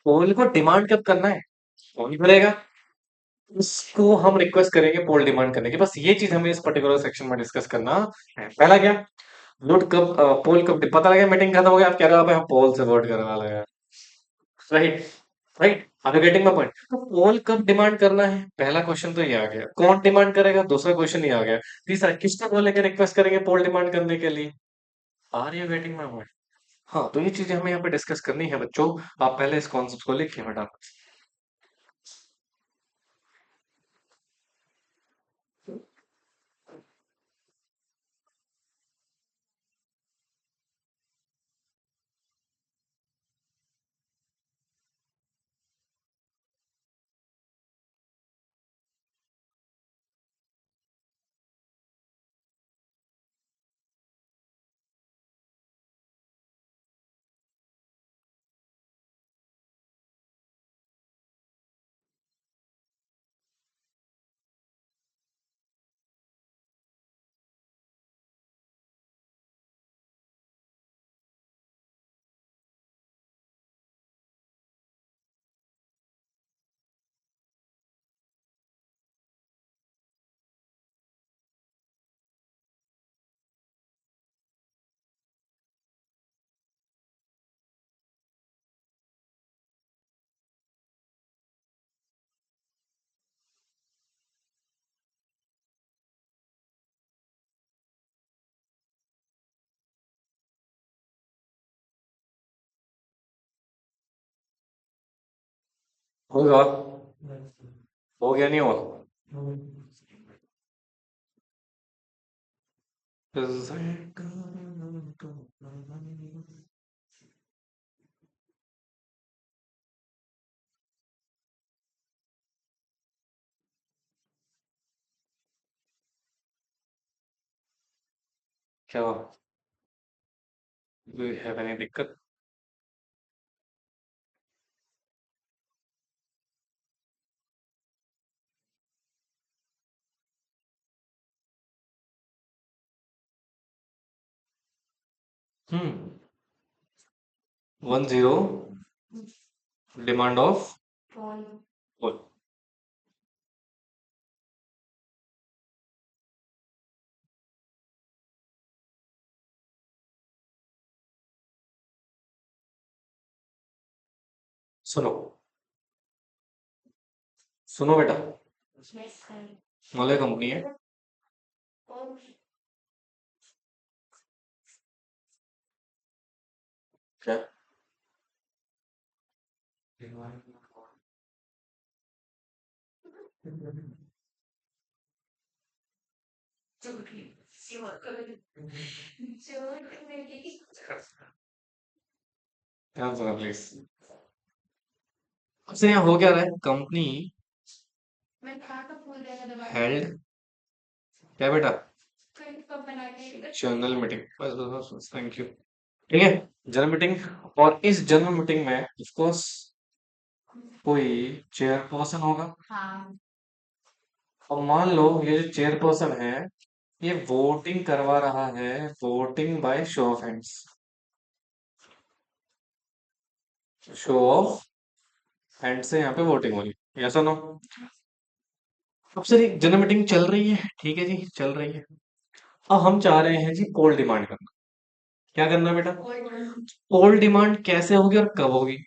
पोल को डिमांड कब करना है? पोल करेगा, उसको हम रिक्वेस्ट करेंगे पोल डिमांड करने की। बस ये चीज हमें इस पर्टिकुलर सेक्शन में डिस्कस करना है। पहला क्या? नोट कब पोल कब पता लगा मीटिंग खत्म हो गया, आप कह रहे हो आप हम पोल से वोट करने वाले हैं। Right. Right, are you getting my point? तो पोल कब डिमांड करना है, पहला क्वेश्चन तो ये आ गया। कौन डिमांड करेगा, दूसरा क्वेश्चन ये आ गया। तीसरा, किसको बोलेंगे रिक्वेस्ट करेंगे पोल डिमांड करने के लिए? Are you getting my point? हाँ, तो ये चीजें हमें यहाँ पे डिस्कस करनी है बच्चों। आप पहले इस कॉन्सेप्ट को लिखिए फटाफट। होगा। हो गया नहीं हुआ। क्या हुआ? है नहीं दिक्कत? हम्म। 10 डिमांड ऑफ बोल। सुनो, सुनो बेटा। मलय कंपनी है। क्या? ध्यान सुनो प्लीज। अब से यहाँ हो क्या रहा है? कंपनी हेल्ड क्या बेटा? General meeting. बस बस बस बस, थैंक यू। ठीक है। General meeting. और इस जनरल मीटिंग में ऑफ कोर्स कोई चेयरपर्सन होगा। और मान लो ये जो चेयरपर्सन है, ये वोटिंग करवा रहा है, voting by show of hands. Show of hand से यहाँ पे वोटिंग होगी। यस और नो? अब सर एक जनरल मीटिंग चल रही है, ठीक है जी, चल रही है। अब हम चाह रहे हैं जी पोल डिमांड करना। क्या करना है बेटा? पोल डिमांड कैसे होगी और कब होगी?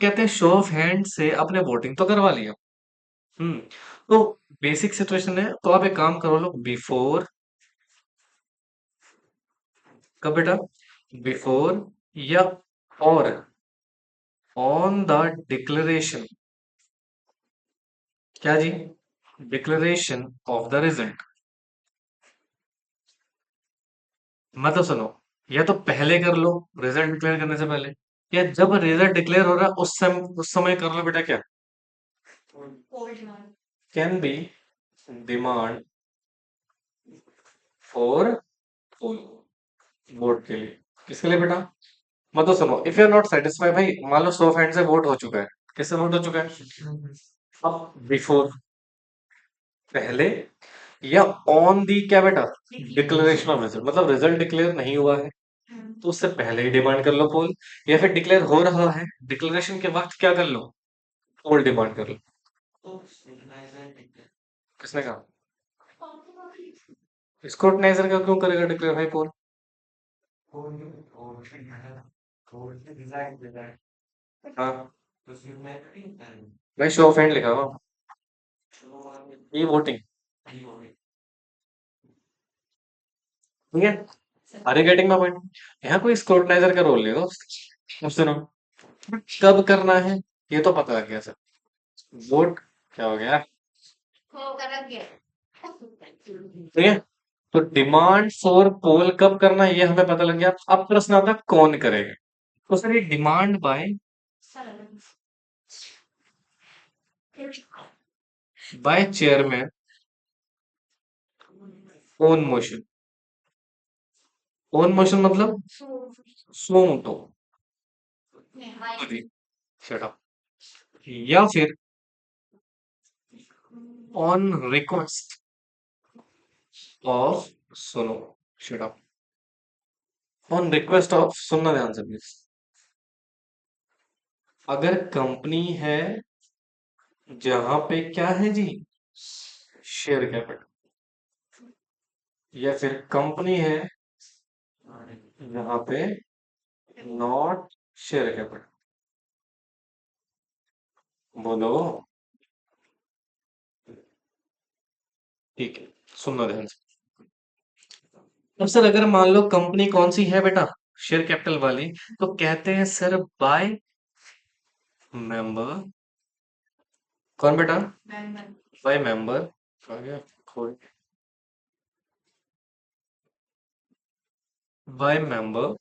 कहते हैं शो ऑफ हैंड से आपने वोटिंग तो करवा लिया। हम्म। तो बेसिक सिचुएशन है, तो आप एक काम करो लो, बिफोर। कब बेटा? बिफोर या और ऑन द डिक्लेरेशन। क्या जी? Declaration of the result. मतलब सुनो, या तो पहले कर लो, रिजल्ट डिक्लेयर करने से पहले, या जब रिजल्ट डिक्लेयर हो रहा है उस समय कर लो बेटा। क्या? Can be demand for vote के लिए। किसके लिए बेटा? मतलब सुनो, if you are not satisfy भाई, मान लो 100 से वोट हो चुका है। किससे वोट हो चुका है? अब बिफोर पहले, या ऑन दी क्या बेटा? डिक्लेरेशन ऑफ रिजल्ट, मतलब रिजल्ट डिक्लेयर नहीं हुआ है तो उससे पहले ही डिमांड कर लो पोल। या फिर डिक्लेयर हो रहा है, डिक्लेरेशन के वक्त क्या कर लो? पोल डिमांड कर लो। किसने कहा? स्क्रूटनाइजर का क्यों करेगा डिक्लेयर भाई पोल? हाँ भाई, शो ऑफ हैंड लिखा हुआ। ये वोटिंग। ठीक है। Are you getting my point? यहाँ कोई स्क्रूटनाइजर का रोल नहीं है दोस्त। अब सुनो, कब करना है ये तो पता लग गया सर। वोट क्या हो गया? ठीक है। तो डिमांड फॉर पोल कब करना है ये हमें पता लग गया। अब प्रश्न आता है कौन करेगा। तो सर ये demand by chairman own motion. Own motion मतलब सुमोटो। Shut up. या फिर ऑन रिक्वेस्ट ऑफ, सुनो, shut up, on request of, सुनना ध्यान से प्लीज। अगर कंपनी है जहां पे क्या है जी? Share capital. या फिर कंपनी है जहां पे नॉट शेयर कैपिटल। बोलो। ठीक है, सुनना ध्यान से। अब सर अगर मान लो कंपनी कौन सी है बेटा? शेयर कैपिटल वाली। तो कहते हैं सर बाय मेंबर कौन बेटा? बाय मेंबर आ गया। बाय मेंबर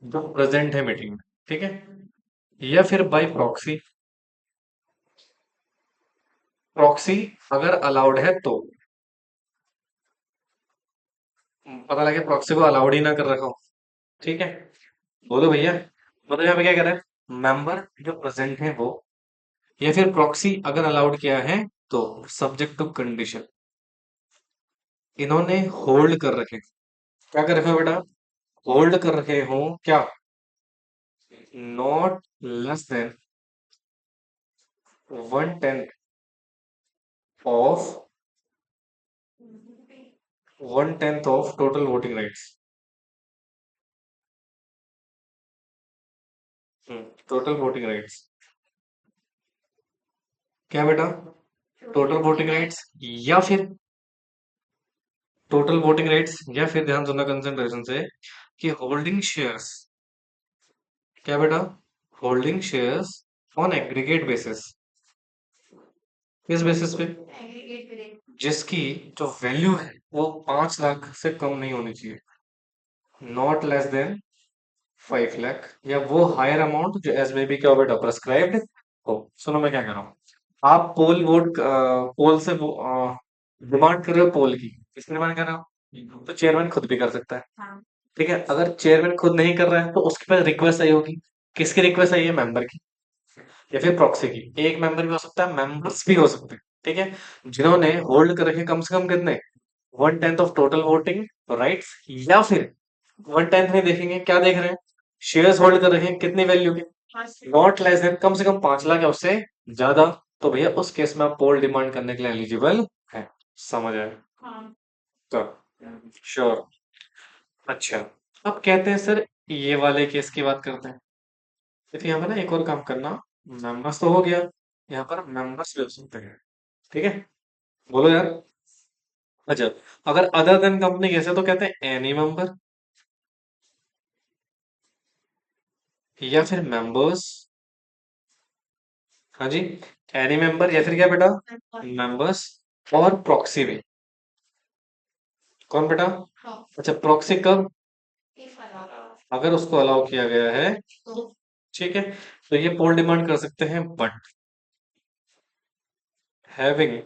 जो प्रेजेंट है मीटिंग में, ठीक है, या फिर बाय प्रॉक्सी। प्रॉक्सी अगर अलाउड है तो पता लगे प्रॉक्सी को अलाउड ही ना कर रखा हो, ठीक है। बोलो भैया, मतलब यहाँ पे क्या कह रहा है, मेंबर जो प्रेजेंट है वो, या फिर प्रॉक्सी अगर अलाउड किया है तो, सब्जेक्ट टू कंडीशन। इन्होंने होल्ड कर रखे, क्या कर रखे हो बेटा, होल्ड कर रखे हो क्या, not less then 1/10 of 1/10 of total voting rights. Total voting rights क्या बेटा, टोटल वोटिंग राइट्स, या फिर टोटल वोटिंग राइट्स, या फिर ध्यान सुनना कंसंट्रेशन से, कि होल्डिंग शेयर्स, क्या बेटा, holding shares on aggregate basis. किस बेसिस पे, जिसकी जो वैल्यू है वो 5 लाख से कम नहीं होनी चाहिए, नॉट लेस देन 5 लाख, या वो हायर अमाउंट जो एसबीबी के बेटा प्रेस्क्राइब्ड हो। सुनो मैं क्या कह रहा हूँ, आप पोल वोट, पोल से डिमांड कर रहे हो, पोल की किसने डिमांड कर रहे हो, तो चेयरमैन खुद भी कर सकता है, ठीक है। अगर चेयरमैन खुद नहीं कर रहा है तो उसके पास रिक्वेस्ट आई होगी, किसकी रिक्वेस्ट आई है, मेंबर की, या फिर प्रॉक्सी की। एक मेंबर भी हो सकता है, मेंबर्स भी हो सकते हैं, ठीक है, जिन्होंने होल्ड कर रखे कम से कम कितने, 1/10 ऑफ टोटल वोटिंग राइट्स, या फिर 1/10 नहीं देखेंगे, क्या देख रहे हैं, शेयर्स होल्ड कर रखे हैं कितनी वैल्यू के, नॉट लेस देन, कम से कम 5 लाख या उससे ज्यादा, तो भैया उस केस में आप पोल डिमांड करने के लिए एलिजिबल है। समझ आए? तो श्योर। अच्छा, अब कहते हैं सर ये वाले केस की बात करते हैं। देखिए यहाँ पर ना एक और काम करना, मेंबर्स तो हो गया, यहाँ पर मेंबर्स भी हो सकते हैं, ठीक है। बोलो यार। अच्छा, अगर अदर देन कंपनी कैसे, तो कहते हैं एनी मेंबर, या फिर मेंबर्स, हाँ जी, एनी मेंबर या फिर क्या बेटा, मेंबर्स, और प्रॉक्सी भी। कौन बेटा? अच्छा, प्रॉक्सी कब, अगर उसको अलाउ किया गया है, ठीक है, तो ये पोल डिमांड कर सकते हैं, but having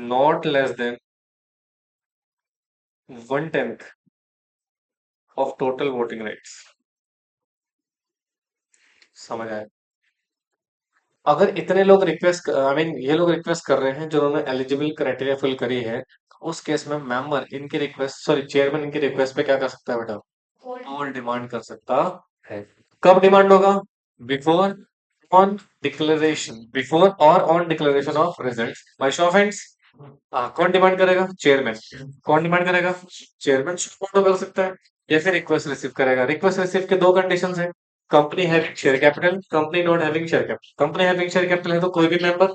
not less then 1/10 of total voting rights. समझ आया? अगर इतने लोग रिक्वेस्ट, आई मीन ये लोग रिक्वेस्ट कर रहे हैं जिन्होंने एलिजिबल क्राइटेरिया फिल करी है, तो उस केस में मेंबर इनकी रिक्वेस्ट, सॉरी चेयरमैन इनकी रिक्वेस्ट पे क्या कर सकता है बेटा, पोल डिमांड कर सकता है। कब डिमांड होगा, before on declaration, before or on declaration of results bye show of hands. कौन डिमांड करेगा, चेयरमैन। कौन डिमांड करेगा, चेयरमैन तो कर सकता है, या फिर रिक्वेस्ट रिसीव करेगा। रिक्वेस्ट रिसीव के दो कंडीशंस है, company having share capital, company not having share capital. Company having share capital है तो कोई भी मेंबर,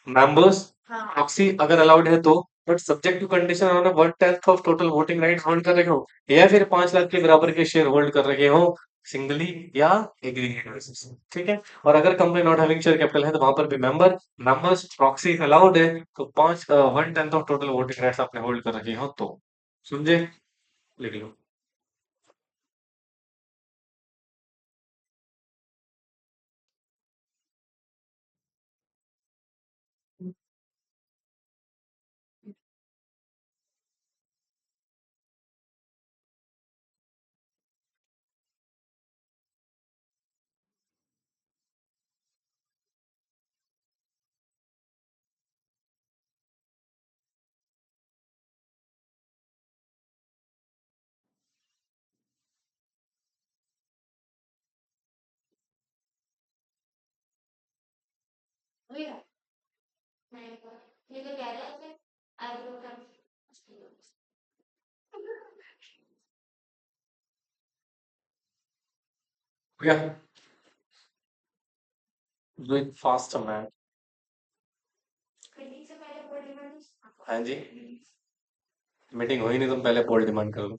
मेंबर्स, प्रॉक्सी अगर अलाउड है तो, बट सब्जेक्ट टू कंडीशन उन्होंने 1/10 of total voting rights hold कर रखे हो, या फिर 5 लाख के बराबर के शेयर होल्ड कर रखे हो, सिंगली या एग्रीगेट बेसिस, ठीक है। और अगर company not having share capital है तो वहां पर भी मेंबर, मेंबर्स, प्रॉक्सी अलाउड है, तो 1/10 ऑफ टोटल वोटिंग राइट्स आपने होल्ड कर रखे हो तो। समझे? लिख लो। भैया, डू इट फास्ट मैन। हाँ जी, मीटिंग हुई नहीं, तुम पहले पोल डिमांड कर लो।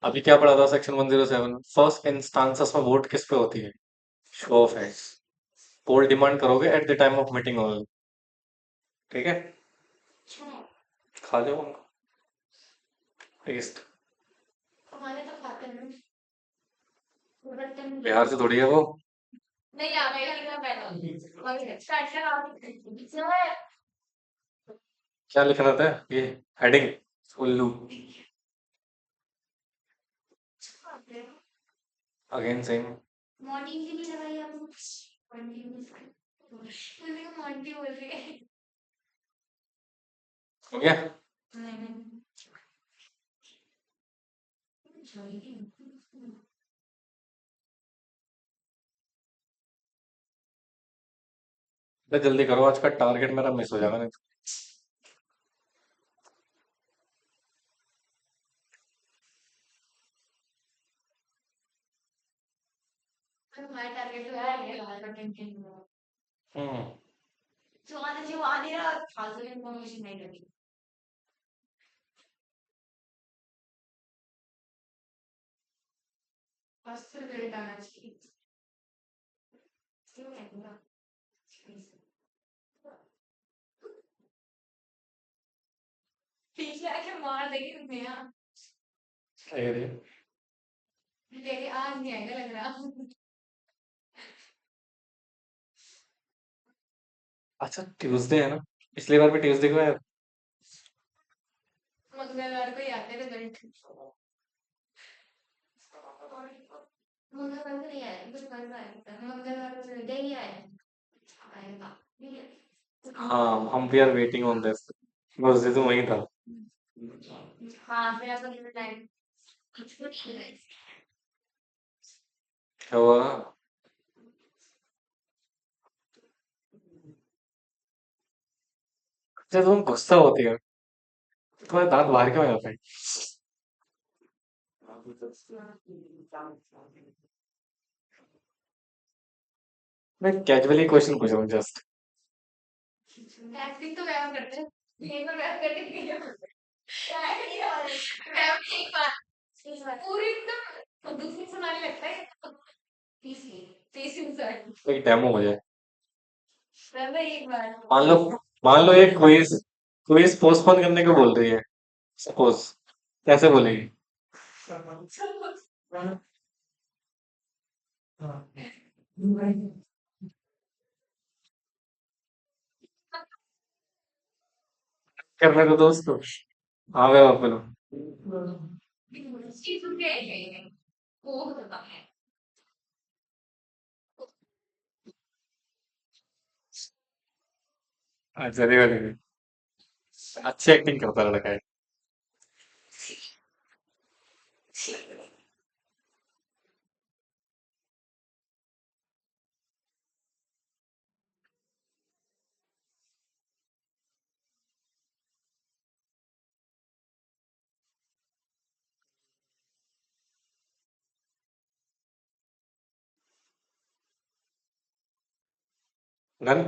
अभी क्या पढ़ा था सेक्शन 107, फर्स्ट इंस्टांसेस में वोट किस पे होती है, show of hands. Poll demand करोगे at the time of meeting only. ठीक है, खा जाओ टेस्ट। हमारे तो खाते हैं पूरा टाइम। बिहार से थोड़ी है वो। नहीं आ मेरा लिखा बैठा ओके स्टार्ट कर आप जो है। क्या लिखना था ये? हेडिंग उल्लू। Again same. मॉर्निंग की नहीं लगाई आपने मॉर्निंग मुझे मॉर्निंग बोल रही है। हो गया। नहीं तो जल्दी करो, आज का टारगेट मेरा मिस हो जाएगा नहीं तो। हमारा टारगेट तो है ये हमारा टेंशन हम्म। जो आने रहा फालतू इन्फॉर्मेशन नहीं लगी बस फिर लेट आना चाहिए क्यों नहीं हुआ पीछे आके मार देगी तुम्हें यार ये तेरे आज नहीं आएगा लग रहा अच्छा ट्यूसडे है ना, पिछली बार भी ट्यूसडे को है। मंगलवार को ही आते रिजल्ट मंगलवार को नहीं आया बुधवार को आया मंगलवार को रिजल्ट ही आया आएगा हाँ, हम we are waiting on this. बस ये तो वही था। हाँ फिर आपका कितना टाइम क्या हुआ? जब तुम गुस्सा होती है तुम्हारे दांत बाहर क्यों आ जाते हैं? मैं कैजुअली क्वेश्चन पूछ रहा हूँ जस्ट। एक्टिंग तो व्यायाम करते हैं यहीं पर व्यायाम करके दिखे व्यायाम एक बार पूरी एकदम दूसरी सुनाने लगता है तीसरी तीसरी इंसान एक डेमो हो जाए। रवि एक बार मान लो, मान लो एक क्विज क्विज पोस्टपोन करने को बोल रही है, सपोज, कैसे बोलेगी? करने को दोस्त को। हाँ वे बोलो। चीज सुन के वो होता है अच्छा देखो देखो, अच्छी एक्टिंग करता लड़का है। Done.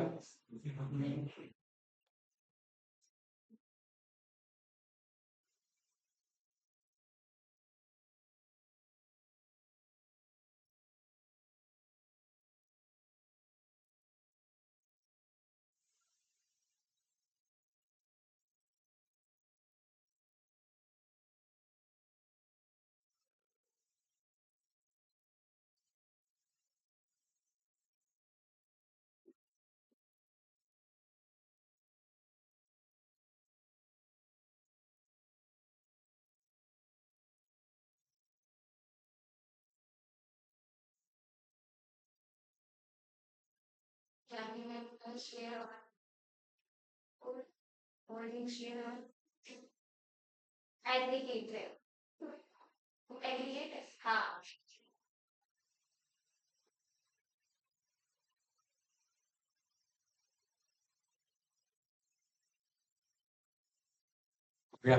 Share holding share aggregate aggregate हाँ या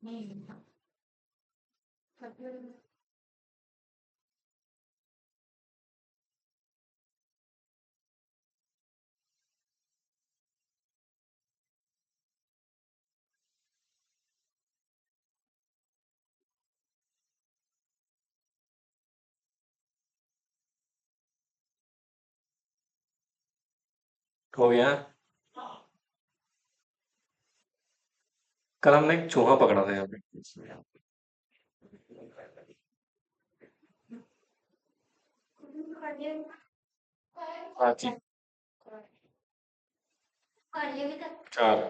नहीं हो गया। कल हमने एक चूहा पकड़ा था यहाँ पे। हाँ जी। चार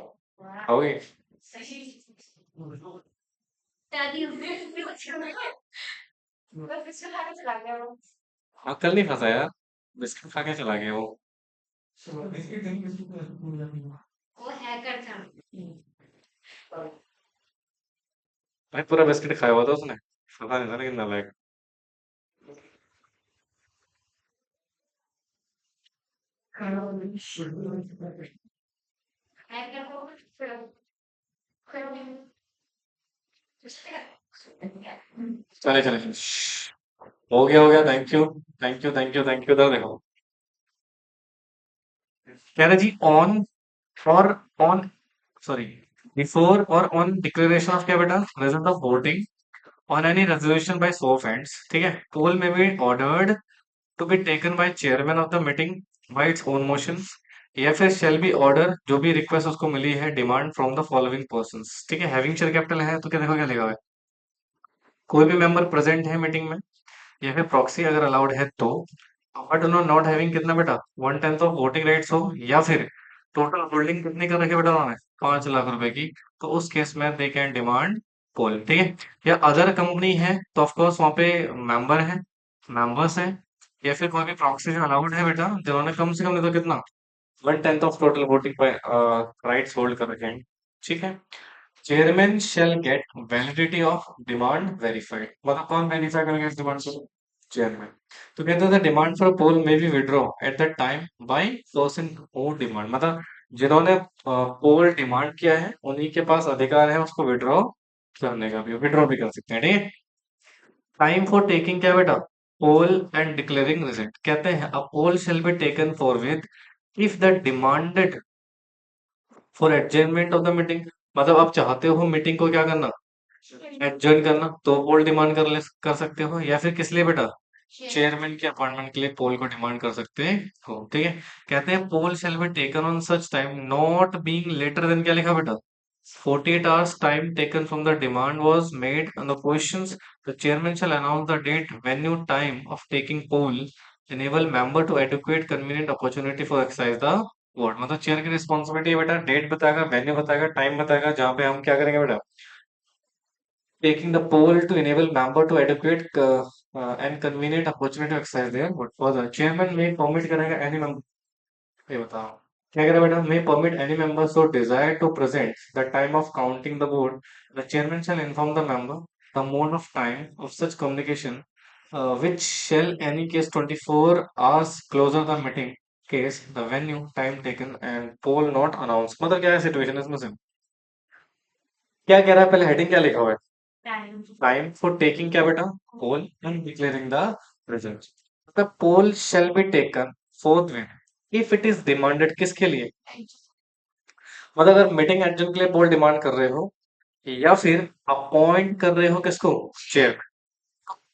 हो गई। हाँ कल नहीं फंसा यार, बिस्किट खा के चला गया वो। वो हैकर था। भाई पूरा बिस्किट खाया हुआ था उसने, पता नहीं था लेकिन नालायक। हैकर को चले चले चले। हो गया, thank you thank you thank you thank you. इधर देखो, कह रहे जी on or on, sorry, before or on declaration of क्या बेटा, result of voting on any resolution by show of hands, ठीक है, poll may be ordered to be taken by chairman of the meeting by its own motions, या फिर shall be order, जो भी request उसको मिली है, demand from the following persons, ठीक है। हैविंग शेयर कैपिटल है तो क्या देखो क्या लिखा हुआ है, कोई भी मेंबर प्रेजेंट है मीटिंग में, या फिर प्रॉक्सी अगर अलाउड है तो, बट उन्होंने नॉट हैविंग कितना बेटा, 1/10 ऑफ वोटिंग राइट्स हो, या फिर टोटल होल्डिंग कितनी कर रखी बेटा उन्होंने, 5 लाख रुपए की, तो उस केस में दे कैन डिमांड पोल, ठीक है। या अदर कंपनी है तो ऑफकोर्स वहां पे मेंबर है, मेंबर्स है, या फिर कोई भी प्रॉक्सी जो अलाउड है बेटा, जिन्होंने कम से कम नहीं तो कितना, 1/10 of total voting rights hold कर रखे हैं, ठीक है। Chairman shall get validity of demand verified, मतलब कौन वेरीफाई करेगा इस डिमांड को, चेयरमैन। तो कहते हैं डिमांड फॉर पोल में भी withdraw eight the time by person who demand, मतलब जिन्होंने पोल डिमांड किया है उन्हीं के पास अधिकार है उसको विड्रॉ करने का, भी विड्रॉ भी कर सकते हैं, ठीक है। टाइम फॉर टेकिंग क्या बेटा, पोल एंड डिक्लेयरिंग रिजल्ट, कहते हैं a poll shall be taken for with if the demanded for adjournment of the meeting, मतलब आप चाहते हो मीटिंग को क्या करना, एडजर्न करना, तो पोल डिमांड कर सकते हो, या फिर किस लिए बेटा, चेयरमैन के अपॉइंटमेंट के लिए पोल को डिमांड कर सकते हो, ठीक है। कहते हैं poll shall be taken on such time not being later than, क्या लिखा बेटा, 48 hours time taken from the demand was made on the questions. The chairman shall announce the date, venue, time of taking poll, enable member to adequate convenient opportunity for exercise the vote, मतलब chair की responsibility है बेटा, date बताएगा, venue बताएगा, time बताएगा, जहाँ पे हम क्या करेंगे बेटा, taking the poll to enable member to adequate and convenient opportunity to exercise their vote. For the chairman may permit करेगा any member, ये बताओ क्या करेगा बेटा, may permit any member so desire to present the time of counting the vote. The chairman shall inform the member the mode of time of such communication, which shall any case 24 hours closer the meeting case, the venue, time taken and poll not announced, मतलब क्या है situation इसमें से, क्या कह रहा है, पहले हेडिंग क्या लिखा हुआ है, टाइम फॉर टेकिंग क्या बेटा, poll and declaring the result. The poll shall be taken forthwith if it is demanded, किसके लिए, मतलब अगर मीटिंग एडजन के लिए पोल डिमांड कर रहे हो, या फिर अपॉइंट कर रहे हो किसको, चेयर,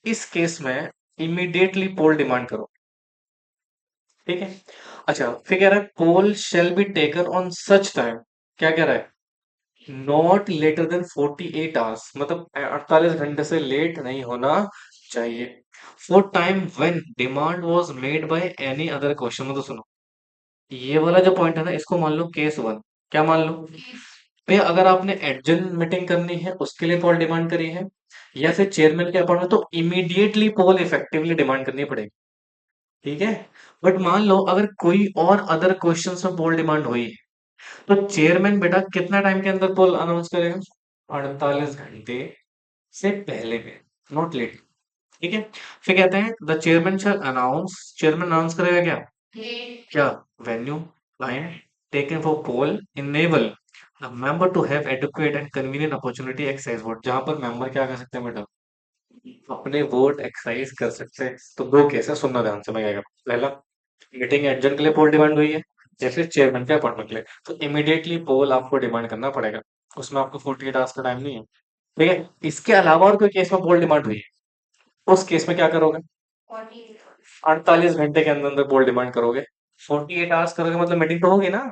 इस केस में इमीडिएटली पोल डिमांड करो, ठीक है। अच्छा फिर कह रहा है poll shall be taken on such time, क्या कह रहा है, नॉट लेटर देन 48 hours, मतलब 48 घंटे से लेट नहीं होना चाहिए, for time when demand was made by any other question, मतलब सुनो, ये वाला जो पॉइंट है ना, इसको मान लो केस वन, क्या मान लो, भाई अगर आपने एडजन मीटिंग करनी है उसके लिए पोल डिमांड करी है, या फिर चेयरमैन के अपॉइंटमेंट, तो इमीडिएटली पोल इफेक्टिवली डिमांड करनी पड़ेगी, ठीक है। बट मान लो अगर कोई और अदर क्वेश्चन में पोल डिमांड हुई है, तो चेयरमैन बेटा कितना टाइम के अंदर पोल अनाउंस करेगा, 48 घंटे से पहले में, नॉट लेट, ठीक है। फिर कहते हैं the chairman shall announce, chairman announce करेगा क्या, क्या, venue, time taken for poll, enable the member to have educate and convenient opportunity exercise vote, जहां पर मेंबर क्या कर सकते हैं बेटा, अपने वोट एक्सरसाइज कर सकते हैं। तो दो केस है, सुनना ध्यान से, मैं क्या करूं, पहला मीटिंग एडजन के लिए पोल डिमांड हुई है, या फिर चेयरमैन के अपॉइंटमेंट के लिए, तो इमीडिएटली पोल आपको डिमांड करना पड़ेगा, उसमें आपको 48 आवर्स का टाइम नहीं है, ठीक है। इसके अलावा और कोई केस में पोल डिमांड हुई है, उस केस में क्या करोगे, 48 घंटे के अंदर अंदर पोल डिमांड करोगे, 48 आवर्स करोगे मतलब मीटिंग तो होगी ना,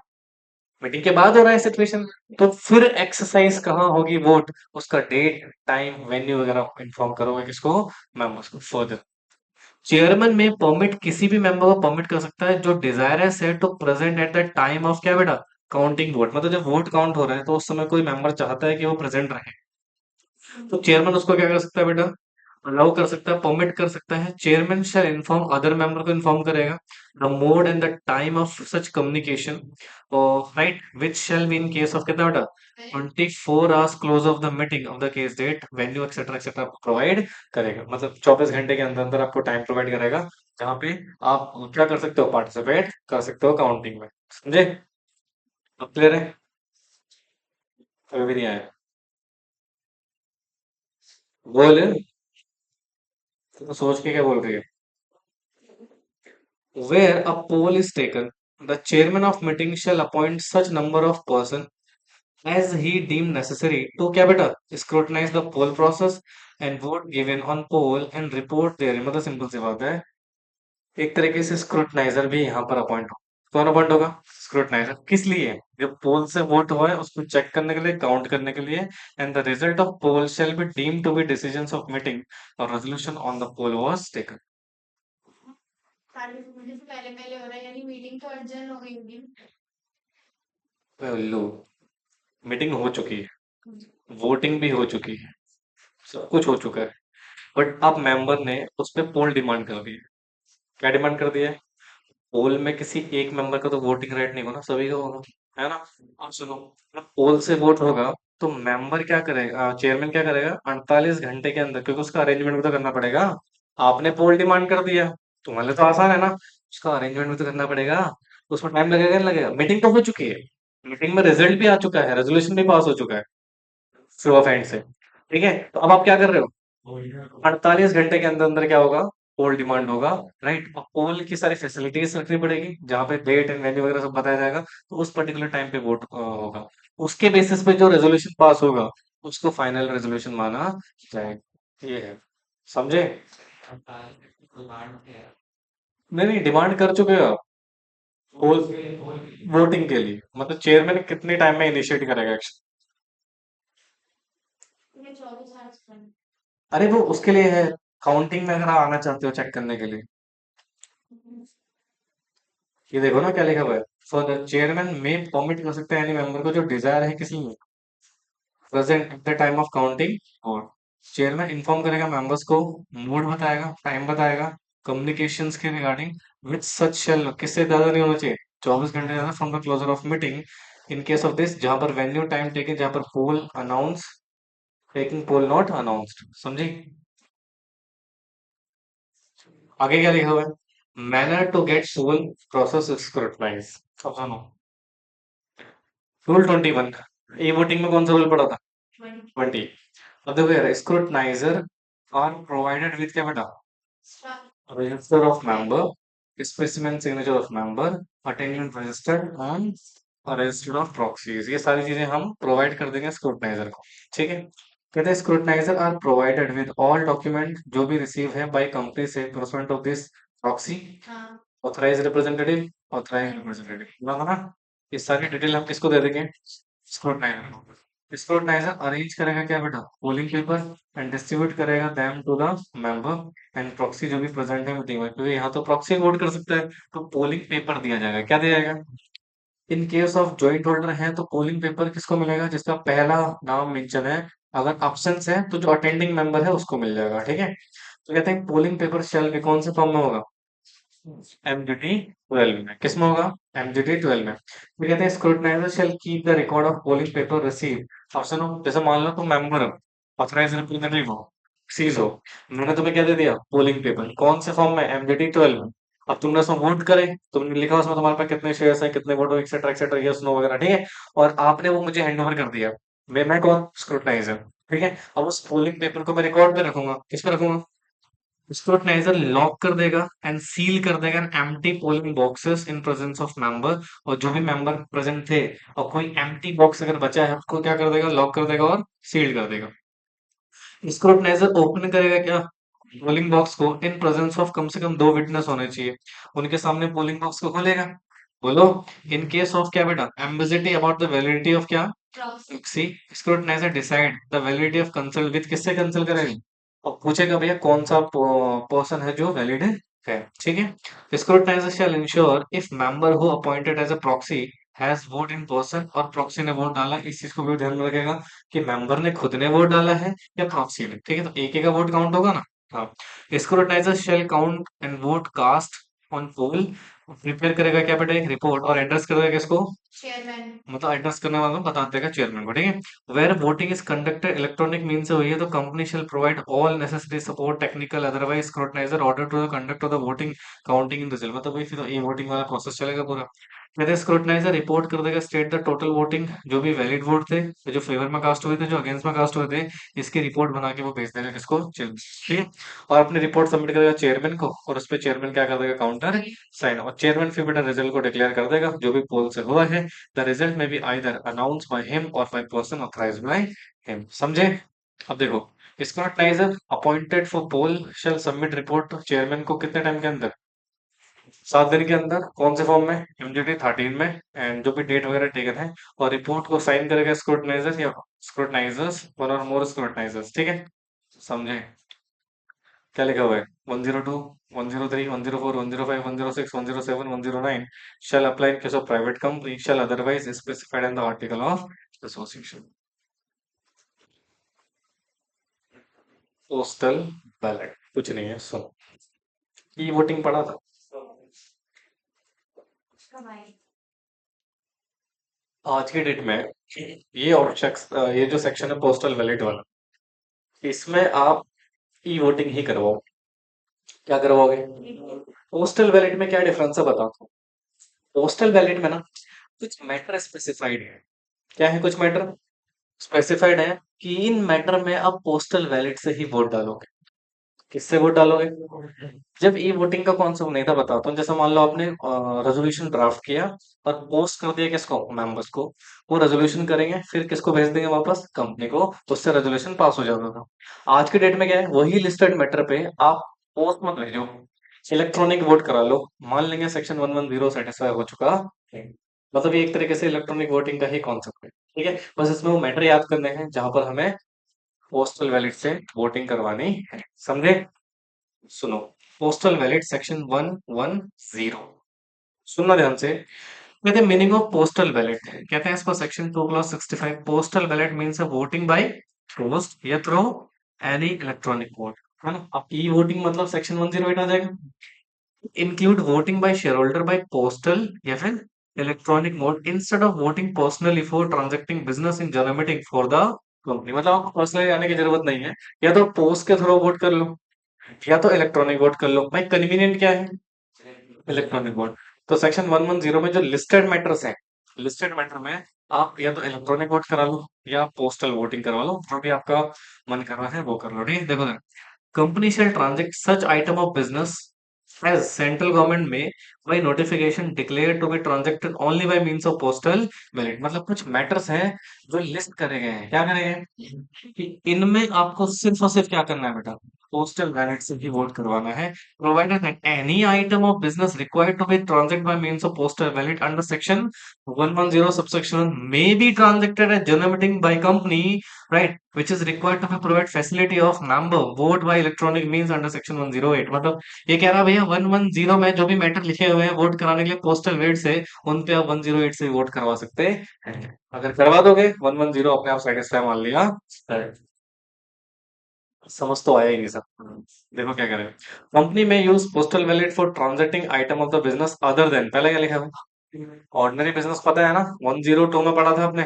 मीटिंग के बाद हो रहा है सिचुएशन। तो फिर एक्सरसाइज कहाँ होगी, वोट, उसका डेट टाइम वेन्यू वगैरह इन्फॉर्म करोगे किसको, मेंबर्स को फर्दर। चेयरमैन में परमिट, किसी भी मेंबर को परमिट कर सकता है जो डिजायरस है to present at the time of क्या बेटा, काउंटिंग वोट, मतलब जब वोट काउंट हो रहे हैं तो उस समय कोई मेंबर चाहता है कि वो प्रेजेंट रहे, तो चेयरमैन उसको क्या कर सकता है बेटा, अलाउ कर सकता है, परमिट कर सकता है। Chairman shall inform other member को इन्फॉर्म करेगा the mode and the time of such communication, और right which shall be in case of कितना बेटा 24 hours close of the meeting of the case date venue etcetera provide करेगा, मतलब 24 घंटे के अंदर अंदर आपको टाइम प्रोवाइड करेगा जहाँ पे आप क्या कर सकते हो, पार्टिसिपेट कर सकते हो काउंटिंग में। समझे, अब क्लियर है, अभी भी नहीं आया, बोल, तो सोच के क्या बोल रही है। Where a poll is taken, the chairman of meeting shall appoint such number of person as he deemed necessary to क्या बेटा scrutinize the poll process and vote given on poll and report therein, मतलब simple सी बात है, एक तरीके से स्क्रूटनाइजर भी यहाँ पर अपॉइंट हो। कौन अपॉइंट होगा, स्क्रूटनाइजर, किस लिए, जो पोल से वोट हुआ है उसको चेक करने के लिए, काउंट करने के लिए, and the result of poll shall be deemed to be decisions of meeting और resolution on the poll was taken. साढ़े मुझे से पहले पहले हो रहा है, यानी मीटिंग तो अर्जेंट हो गई होगी। लो, मीटिंग हो चुकी है, वोटिंग भी हो चुकी है, सब कुछ हो चुका है, बट अब मेंबर ने उस पे पोल डिमांड कर दी है। क्या डिमांड कर दिया है, पोल में किसी एक मेंबर का तो वोटिंग राइट नहीं होगा, सभी का होगा, है ना। अब सुनो, जब पोल से वोट होगा तो मेंबर क्या करेगा, चेयरमैन क्या करेगा, 48 घंटे के अंदर, क्योंकि उसका अरेंजमेंट भी तो करना पड़ेगा। आपने पोल डिमांड कर दिया, तुम्हारे लिए तो आसान है ना, उसका अरेंजमेंट भी तो करना पड़ेगा, उसमें टाइम लगेगा नहीं लगेगा, मीटिंग तो हो चुकी है, मीटिंग में रिजल्ट भी आ चुका है, रेजोल्यूशन भी पास हो चुका है फ्लो ऑफ हैंड से, ठीक है। तो अब आप क्या कर रहे हो, 48 घंटे के अंदर अंदर क्या होगा, पोल डिमांड होगा, राइट। और पोल की सारी फैसिलिटीज रखनी पड़ेगी जहाँ पे डेट एंड वेन्यू वगैरह सब बताया जाएगा, तो उस पर्टिकुलर टाइम पे वोट होगा, उसके बेसिस पे जो रेजोल्यूशन पास होगा उसको फाइनल रेजोल्यूशन माना जाएगा, ये है, समझे। नहीं नहीं, डिमांड कर चुके हो आप, पोल वोटिंग के लिए, मतलब चेयरमैन कितने टाइम में इनिशिएट करेगा एक्शन। ये 24 आवर्स पर। अरे वो उसके लिए है, काउंटिंग में अगर आप आना चाहते हो चेक करने के लिए, ये देखो ना क्या लिखा हुआ है, फॉर द चेयरमैन में परमिट कर सकते हैं एनी मेंबर को जो डिजायर है किसी में present at the time of counting, और चेयरमैन इन्फॉर्म करेगा मेंबर्स को, मूड बताएगा, टाइम बताएगा, कम्युनिकेशंस के रिगार्डिंग विच सच शेल, किससे ज्यादा नहीं होना चाहिए, 24 घंटे ज्यादा from the closure of meeting, in case of this जहां पर वेन्यू टाइम टेकन, जहां पर poll announce taking poll not announced, समझी। आगे क्या लिखा हुआ है, manner to get poll process scrutinise. अब सुनो, रूल 21, ई वोटिंग में कौन सा रूल पड़ा था, 20। अब देखो यार, स्क्रूटनाइजर आर प्रोवाइडेड विद क्या बेटा, register of member, specimen signature of member, attendance register and register of proxies, ये सारी चीजें हम प्रोवाइड कर देंगे स्क्रूटनाइजर को, ठीक है। कहते हैं scrutiniser are provided with all document जो भी रिसीव है बाय कंपनी से प्रोसमेंट of this proxy, authorise representative, authorise representative ना, ये सारी डिटेल हम किसको दे देंगे, स्क्रूटनाइजर को। स्क्रूटनाइजर अरेंज करेगा क्या बेटा, पोलिंग पेपर एंड डिस्ट्रीब्यूट करेगा them to the member and proxy जो भी प्रेजेंट है मीटिंग में, क्योंकि यहाँ तो प्रॉक्सी वोट कर सकता है, तो पोलिंग पेपर दिया जाएगा, क्या दिया जाएगा, इन केस ऑफ जॉइंट होल्डर है तो पोलिंग पेपर किसको मिलेगा, जिसका पहला नाम मेंशन है, अगर अब्सेंस है तो जो अटेंडिंग मेंबर है उसको मिल जाएगा, ठीक है। तो कहते हैं पोलिंग पेपर शेल भी कौन से फॉर्म में होगा, एमजीटी 12 में, किसमें होगा, एमजीटी 12 में। फिर कहते हैं स्क्रूटनाइजर shall keep the record of polling paper receive. Option हो, जैसे मान लो तुम मेंबर हो, ऑथराइज रिप्रेजेंटेटिव हो, सीज हो, मैंने तुम्हें क्या दे दिया, पोलिंग पेपर, कौन से फॉर्म में, एमजीटी 12 में। अब तुमने उसमें वोट करे, तुमने लिखा उसमें तुम्हारे पास कितने शेयर्स हैं, कितने vote etcetera etcetera, yes no वगैरह, ठीक है, और आपने वो मुझे हैंड ओवर कर दिया, मैं कौन, स्क्रूटनाइजर, ठीक है। अब उस पोलिंग पेपर को मैं रिकॉर्ड पे रखूंगा, किस पे रखूंगा, स्क्रूटनाइजर लॉक कर देगा एंड सील कर देगा empty polling boxes in presence of member, और जो भी मेंबर प्रेजेंट थे और कोई एम्प्टी बॉक्स अगर बचा है उसको क्या कर देगा, लॉक कर देगा और सील कर देगा। स्क्रूटनाइजर ओपन करेगा क्या, पोलिंग बॉक्स को इन प्रेजेंस ऑफ कम से कम 2 विटनेस होने चाहिए। उनके सामने पोलिंग बॉक्स को खोलेगा। बोलो, इन केस ऑफ क्या बेटा? Ambiguity about the validity of क्या? सी scrutiniser decide the validity of consult with, किससे कंसल्ट करेगा? और पूछेगा भैया कौन सा पर्सन है जो वैलिड है, ठीक है। Scrutiniser shall ensure if member who appointed as a proxy has vote in person, और प्रॉक्सी ने वोट डाला, इस चीज को भी ध्यान में रखेगा कि मेंबर ने खुद ने वोट डाला है या प्रॉक्सी ने, ठीक है। तो एक एक का वोट काउंट होगा ना। हाँ। Scrutiniser shall count and vote cast on poll, prepare करेगा क्या बेटा? एक रिपोर्ट, और एड्रेस करेगा किसको? चेयरमैन। मतलब एड्रेस करने वाला बता देगा चेयरमैन को, ठीक है। Where voting is conducted electronic mean से हुई है तो company shall provide all necessary support technical otherwise scrutiniser order to the conduct of the voting counting in result, मतलब भाई फिर ये वोटिंग वाला प्रोसेस चलेगा पूरा। कहते हैं स्क्रूटनाइजर रिपोर्ट कर देगा स्टेट द टोटल वोटिंग, जो भी वैलिड वोट थे, जो फेवर में कास्ट हुए थे, जो अगेंस्ट में कास्ट हुए थे, इसकी रिपोर्ट बना के वो भेज देगा किसको? चेयरमैन, ठीक है। और अपनी रिपोर्ट सबमिट करेगा चेयरमैन को, और उस पर चेयरमैन क्या कर देगा? काउंटर साइन, और चेयरमैन फिर बेटा रिजल्ट को डिक्लेयर कर देगा जो भी पोल से हुआ है। द रिजल्ट में be either announce by him और by person authorised by him, समझे? अब देखो, scrutiniser appointed for poll shall submit report to chairman को कितने टाइम के अंदर? 7 दिन के अंदर। कौन से फॉर्म में? इमीडिएटली 13 में, एंड जो भी डेट वगैरह टेकन है। और रिपोर्ट को साइन करेगा स्क्रूटनाइजर या स्क्रूटनाइजर्स, वन और मोर स्क्रूटनाइजर्स, ठीक है। समझे? क्या लिखा हुआ है? 102, 103, 104, 105, 106, 107, 109 shall apply in case of private company, shall otherwise specified in the article of association. Postal ballot कुछ नहीं है, सुनो। ई वोटिंग पढ़ा था हमारी। आज की डेट में। ये ऑप्शन, ये जो सेक्शन है पोस्टल बैलेट वाला, इसमें आप ई वोटिंग ही करवाओ। क्या करवाओगे? पोस्टल बैलेट में क्या डिफरेंस है बताओ तो। पोस्टल बैलेट में ना कुछ मैटर स्पेसिफाइड है। क्या है? कुछ मैटर स्पेसिफाइड है कि इन मैटर में आप पोस्टल बैलेट से ही वोट डालोगे। किससे वोट डालोगे? जब ई वोटिंग का कॉन्सेप्ट नहीं था, बताता हूँ। जैसे मान लो आपने रेजोल्यूशन ड्राफ्ट किया और पोस्ट कर दिया किसको? मेंबर्स को। वो रेजोल्यूशन करेंगे, फिर किसको भेज देंगे? वापस कंपनी को। उससे रेजोल्यूशन पास हो जाता था। आज के डेट में क्या है? वही लिस्टेड मैटर पे आप पोस्ट मत भेजो, इलेक्ट्रॉनिक वोट करा लो। मान लेंगे सेक्शन 110 सेटिस्फाई हो चुका है। मतलब ये एक तरीके से इलेक्ट्रॉनिक वोटिंग का ही कॉन्सेप्ट है, ठीक है। बस इसमें वो मैटर याद करने हैं जहां पर हमें पोस्टल बैलेट से वोटिंग करवानी है, समझे? सुनो, पोस्टल बैलेट सेक्शन 110, सुनना ध्यान से। कहते हैं मीनिंग ऑफ पोस्टल बैलेट, कहते हैं इस पर section 2 clause 65 postal ballot means voting by post या थ्रू एनी इलेक्ट्रॉनिक वोट, है ना। अब ई वोटिंग मतलब सेक्शन 108 आ जाएगा। Include voting by share holder by postal या फिर electronic mode instead of voting personally for transacting business in general meeting for the company, मतलब आपको पर्सनली आने की जरूरत नहीं है। या तो पोस्ट के थ्रू वोट कर लो या तो इलेक्ट्रॉनिक वोट कर लो, भाई कन्वीनियंट क्या है? Electronic vote. तो सेक्शन 110 में जो लिस्टेड मैटर्स हैं, लिस्टेड मैटर में आप या तो इलेक्ट्रॉनिक वोट करा लो या पोस्टल वोटिंग करवा लो, जो भी आपका मन कर रहा है वो कर लो, ठीक है। देखो, company shall transact such item of business as central government may by notification declare to be transacted only by means of postal ballot, मतलब कुछ मैटर्स हैं जो लिस्ट करे गए हैं। क्या करे गए हैं कि इनमें आपको सिर्फ और सिर्फ क्या करना है बेटा? पोस्टल बैलेट से ही वोट करवाना है। Provided that any item of business required to be transact by means of postal ballot under section 110 subsection may be transacted at general meeting by company, right, which is required to provide facility of member vote by electronic means under section 108, मतलब ये कह रहा है भैया 110 में जो भी matter लिखे हुए हैं वोट कराने के लिए पोस्टल वेट से, उन पे आप 108 से वोट करवा सकते हैं। अगर करवा दोगे 110 अपने आप सेटिस्फाई मान लिया। समझ तो आया ही नहीं सब। देखो क्या करें। कंपनी में use postal ballot for transacting item of the business other than, पहले क्या लिखा है? ऑर्डिनरी बिजनेस, पता है ना? 102 में पढ़ा था आपने,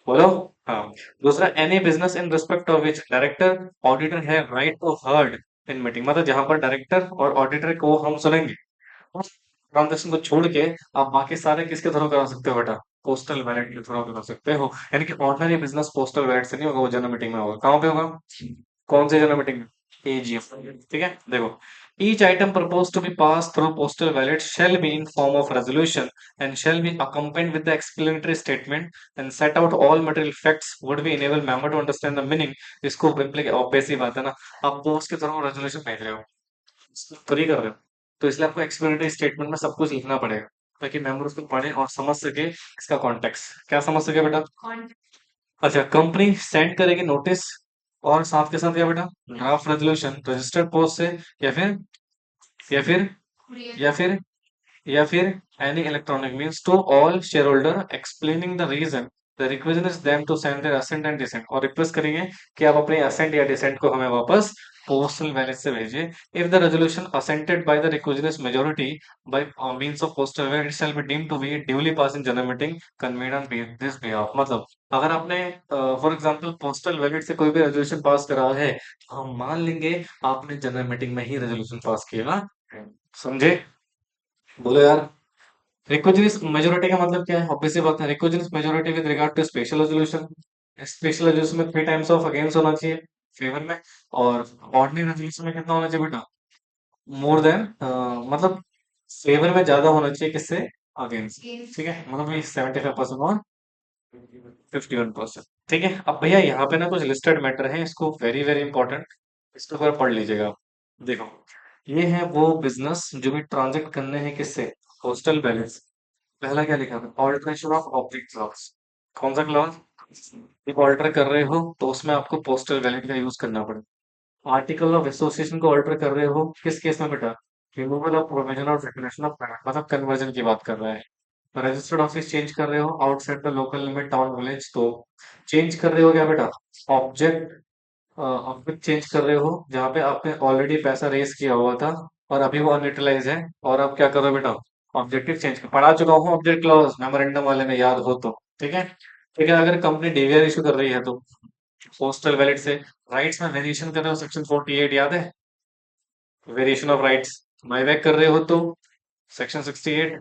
बोलो। हाँ। दूसरा, any business in respect of which director auditor है right to heard in meeting, मतलब जहां पर डायरेक्टर और ऑडिटर को हम सुनेंगे, उस ट्रांजेक्शन को छोड़ के आप बाकी सारे किसके थ्रू करा सकते हो बेटा? पोस्टल बैलेट के थ्रू करा सकते हो। यानी कि ऑर्डिनरी बिजनेस पोस्टल बैलेट से नहीं होगा, वो जनरल मीटिंग में होगा। कहाँ पे होगा? कौन से जनरल मीटिंग में? एजीएम, ठीक है। देखो, Each item proposed to be passed through postal ballot shall be in form of resolution and shall be accompanied with the explanatory statement and set out all material facts would be enable member to understand the meaning, scope, implication. obvious सी बात है ना, आप post के through resolution भेज रहे हो, free कर रहे हो, तो इसलिए आपको एक्सप्लेनेटरी स्टेटमेंट में सब कुछ लिखना पड़ेगा ताकि मेंबर उसको पढ़े और समझ सके इसका कॉन्टेक्स्ट, क्या समझ सके बेटा। अच्छा, कंपनी सेंड करेगी नोटिस और साथ के साथ क्या बेटा, ड्राफ्ट रेजोल्यूशन रजिस्टर्ड पोस्ट से, या फिर या फिर या फिर या फिर any electronic means to all shareholder explaining the reason the requisition is them to send their assent and dissent, और रिक्वेस्ट करेंगे कि आप अपने assent या dissent को हमें वापस पोस्टल बैलेट से भेजिए। if the resolution assented by the requisitionist majority by means of postal ballot it shall be deemed to be duly passed in general meeting convened on this behalf। मतलब अगर आपने for example postal ballot से कोई भी resolution pass करा है तो हम मान लेंगे आपने जनरल मीटिंग में ही रेजोल्यूशन पास किया, समझे, बोलो यार। रिक्विजिटिव मेजोरिटी का मतलब क्या है, ऑब्वियस सी बात है, requisite majority with regard to special resolution, special resolution में 3 टाइम्स ऑफ अगेंस्ट होना चाहिए फेवर में, और ऑर्डिनरी रेजोल्यूशन में कितना होना चाहिए बेटा, मोर देन, मतलब फेवर में ज्यादा होना चाहिए किससे, अगेंस्ट, ठीक है, मतलब ये 75% और 51%, ठीक है। अब भैया यहाँ पे ना कुछ लिस्टेड मैटर है, इसको वेरी वेरी इंपॉर्टेंट, इसको एक बार पढ़ लीजिएगा आप। देखो, ये है वो बिजनेस जो भी ट्रांजेक्ट करने हैं किससे, पोस्टल बैलेंस। पहला क्या लिखा है, ऑल्टरेशन ऑफ ऑब्जेक्ट क्लॉज, कौन सा क्लॉज, जब ऑल्टर कर रहे हो तो उसमें आपको पोस्टल बैलेट का यूज करना पड़ेगा। आर्टिकल ऑफ एसोसिएशन को ऑल्टर कर रहे हो किस केस में बेटा, removal of provision of declaration of payment, मतलब कन्वर्जन की बात कर रहा है। रजिस्टर्ड ऑफिस चेंज कर रहे हो outside the local limit town village, तो चेंज कर रहे हो क्या बेटा, ऑब्जेक्ट, ऑब्जेक्ट चेंज कर रहे हो जहाँ पे आपने ऑलरेडी पैसा रेज किया हुआ था और अभी वो अनयूटिलाइज है, और आप क्या कर रहे हो बेटा, ऑब्जेक्टिव चेंज कर, पढ़ा चुका हूँ ऑब्जेक्ट क्लॉज मेमोरेंडम वाले में, याद हो तो, ठीक है। ठीक है, अगर कंपनी डीवीआर इशू कर रही है तो पोस्टल वैलेट से राइट्स में वेरिएशन कर रहे हो, सेक्शन 48 याद है, वेरिएशन ऑफ राइट्स, बायबैक कर रहे हो तो सेक्शन 68,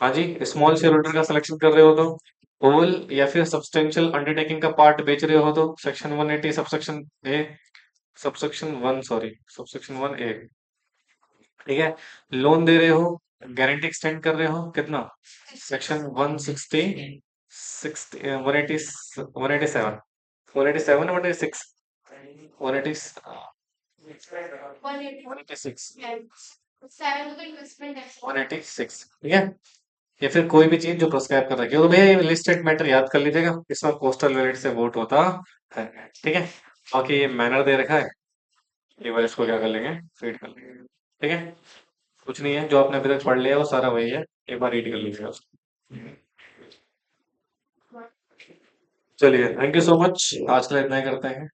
हाँ जी, स्मॉल शेयर होल्डर का सिलेक्शन कर रहे हो तो, होल या फिर सब्सटेंशियल अंडरटेकिंग का पार्ट बेच रहे हो तो सेक्शन 180 सबसेक्शन ए, सबसेक्शन 1 सॉरी सबसेक्शन 1 ए, ठीक है। लोन दे रहे हो, गारंटी एक्सटेंड कर रहे हो कितना, सेक्शन 160 60 180 187 187 186 180 186 186, ठीक है। या फिर कोई भी चीज जो प्रोस्क्राइब कर रखी हो तो भैया ये लिस्टेड मैटर याद कर लीजिएगा, इसमें पोस्टल बैलेट से वोट होता है, ठीक है। बाकी ये मैनर दे रखा है, ये बार इसको क्या कर लेंगे, रीड कर लेंगे, ठीक है। कुछ नहीं है, जो आपने अभी तक पढ़ लिया वो सारा वही है, एक बार रीड कर लीजिएगा उसको। चलिए, थैंक यू सो मच, आज के लिए इतना ही करते हैं।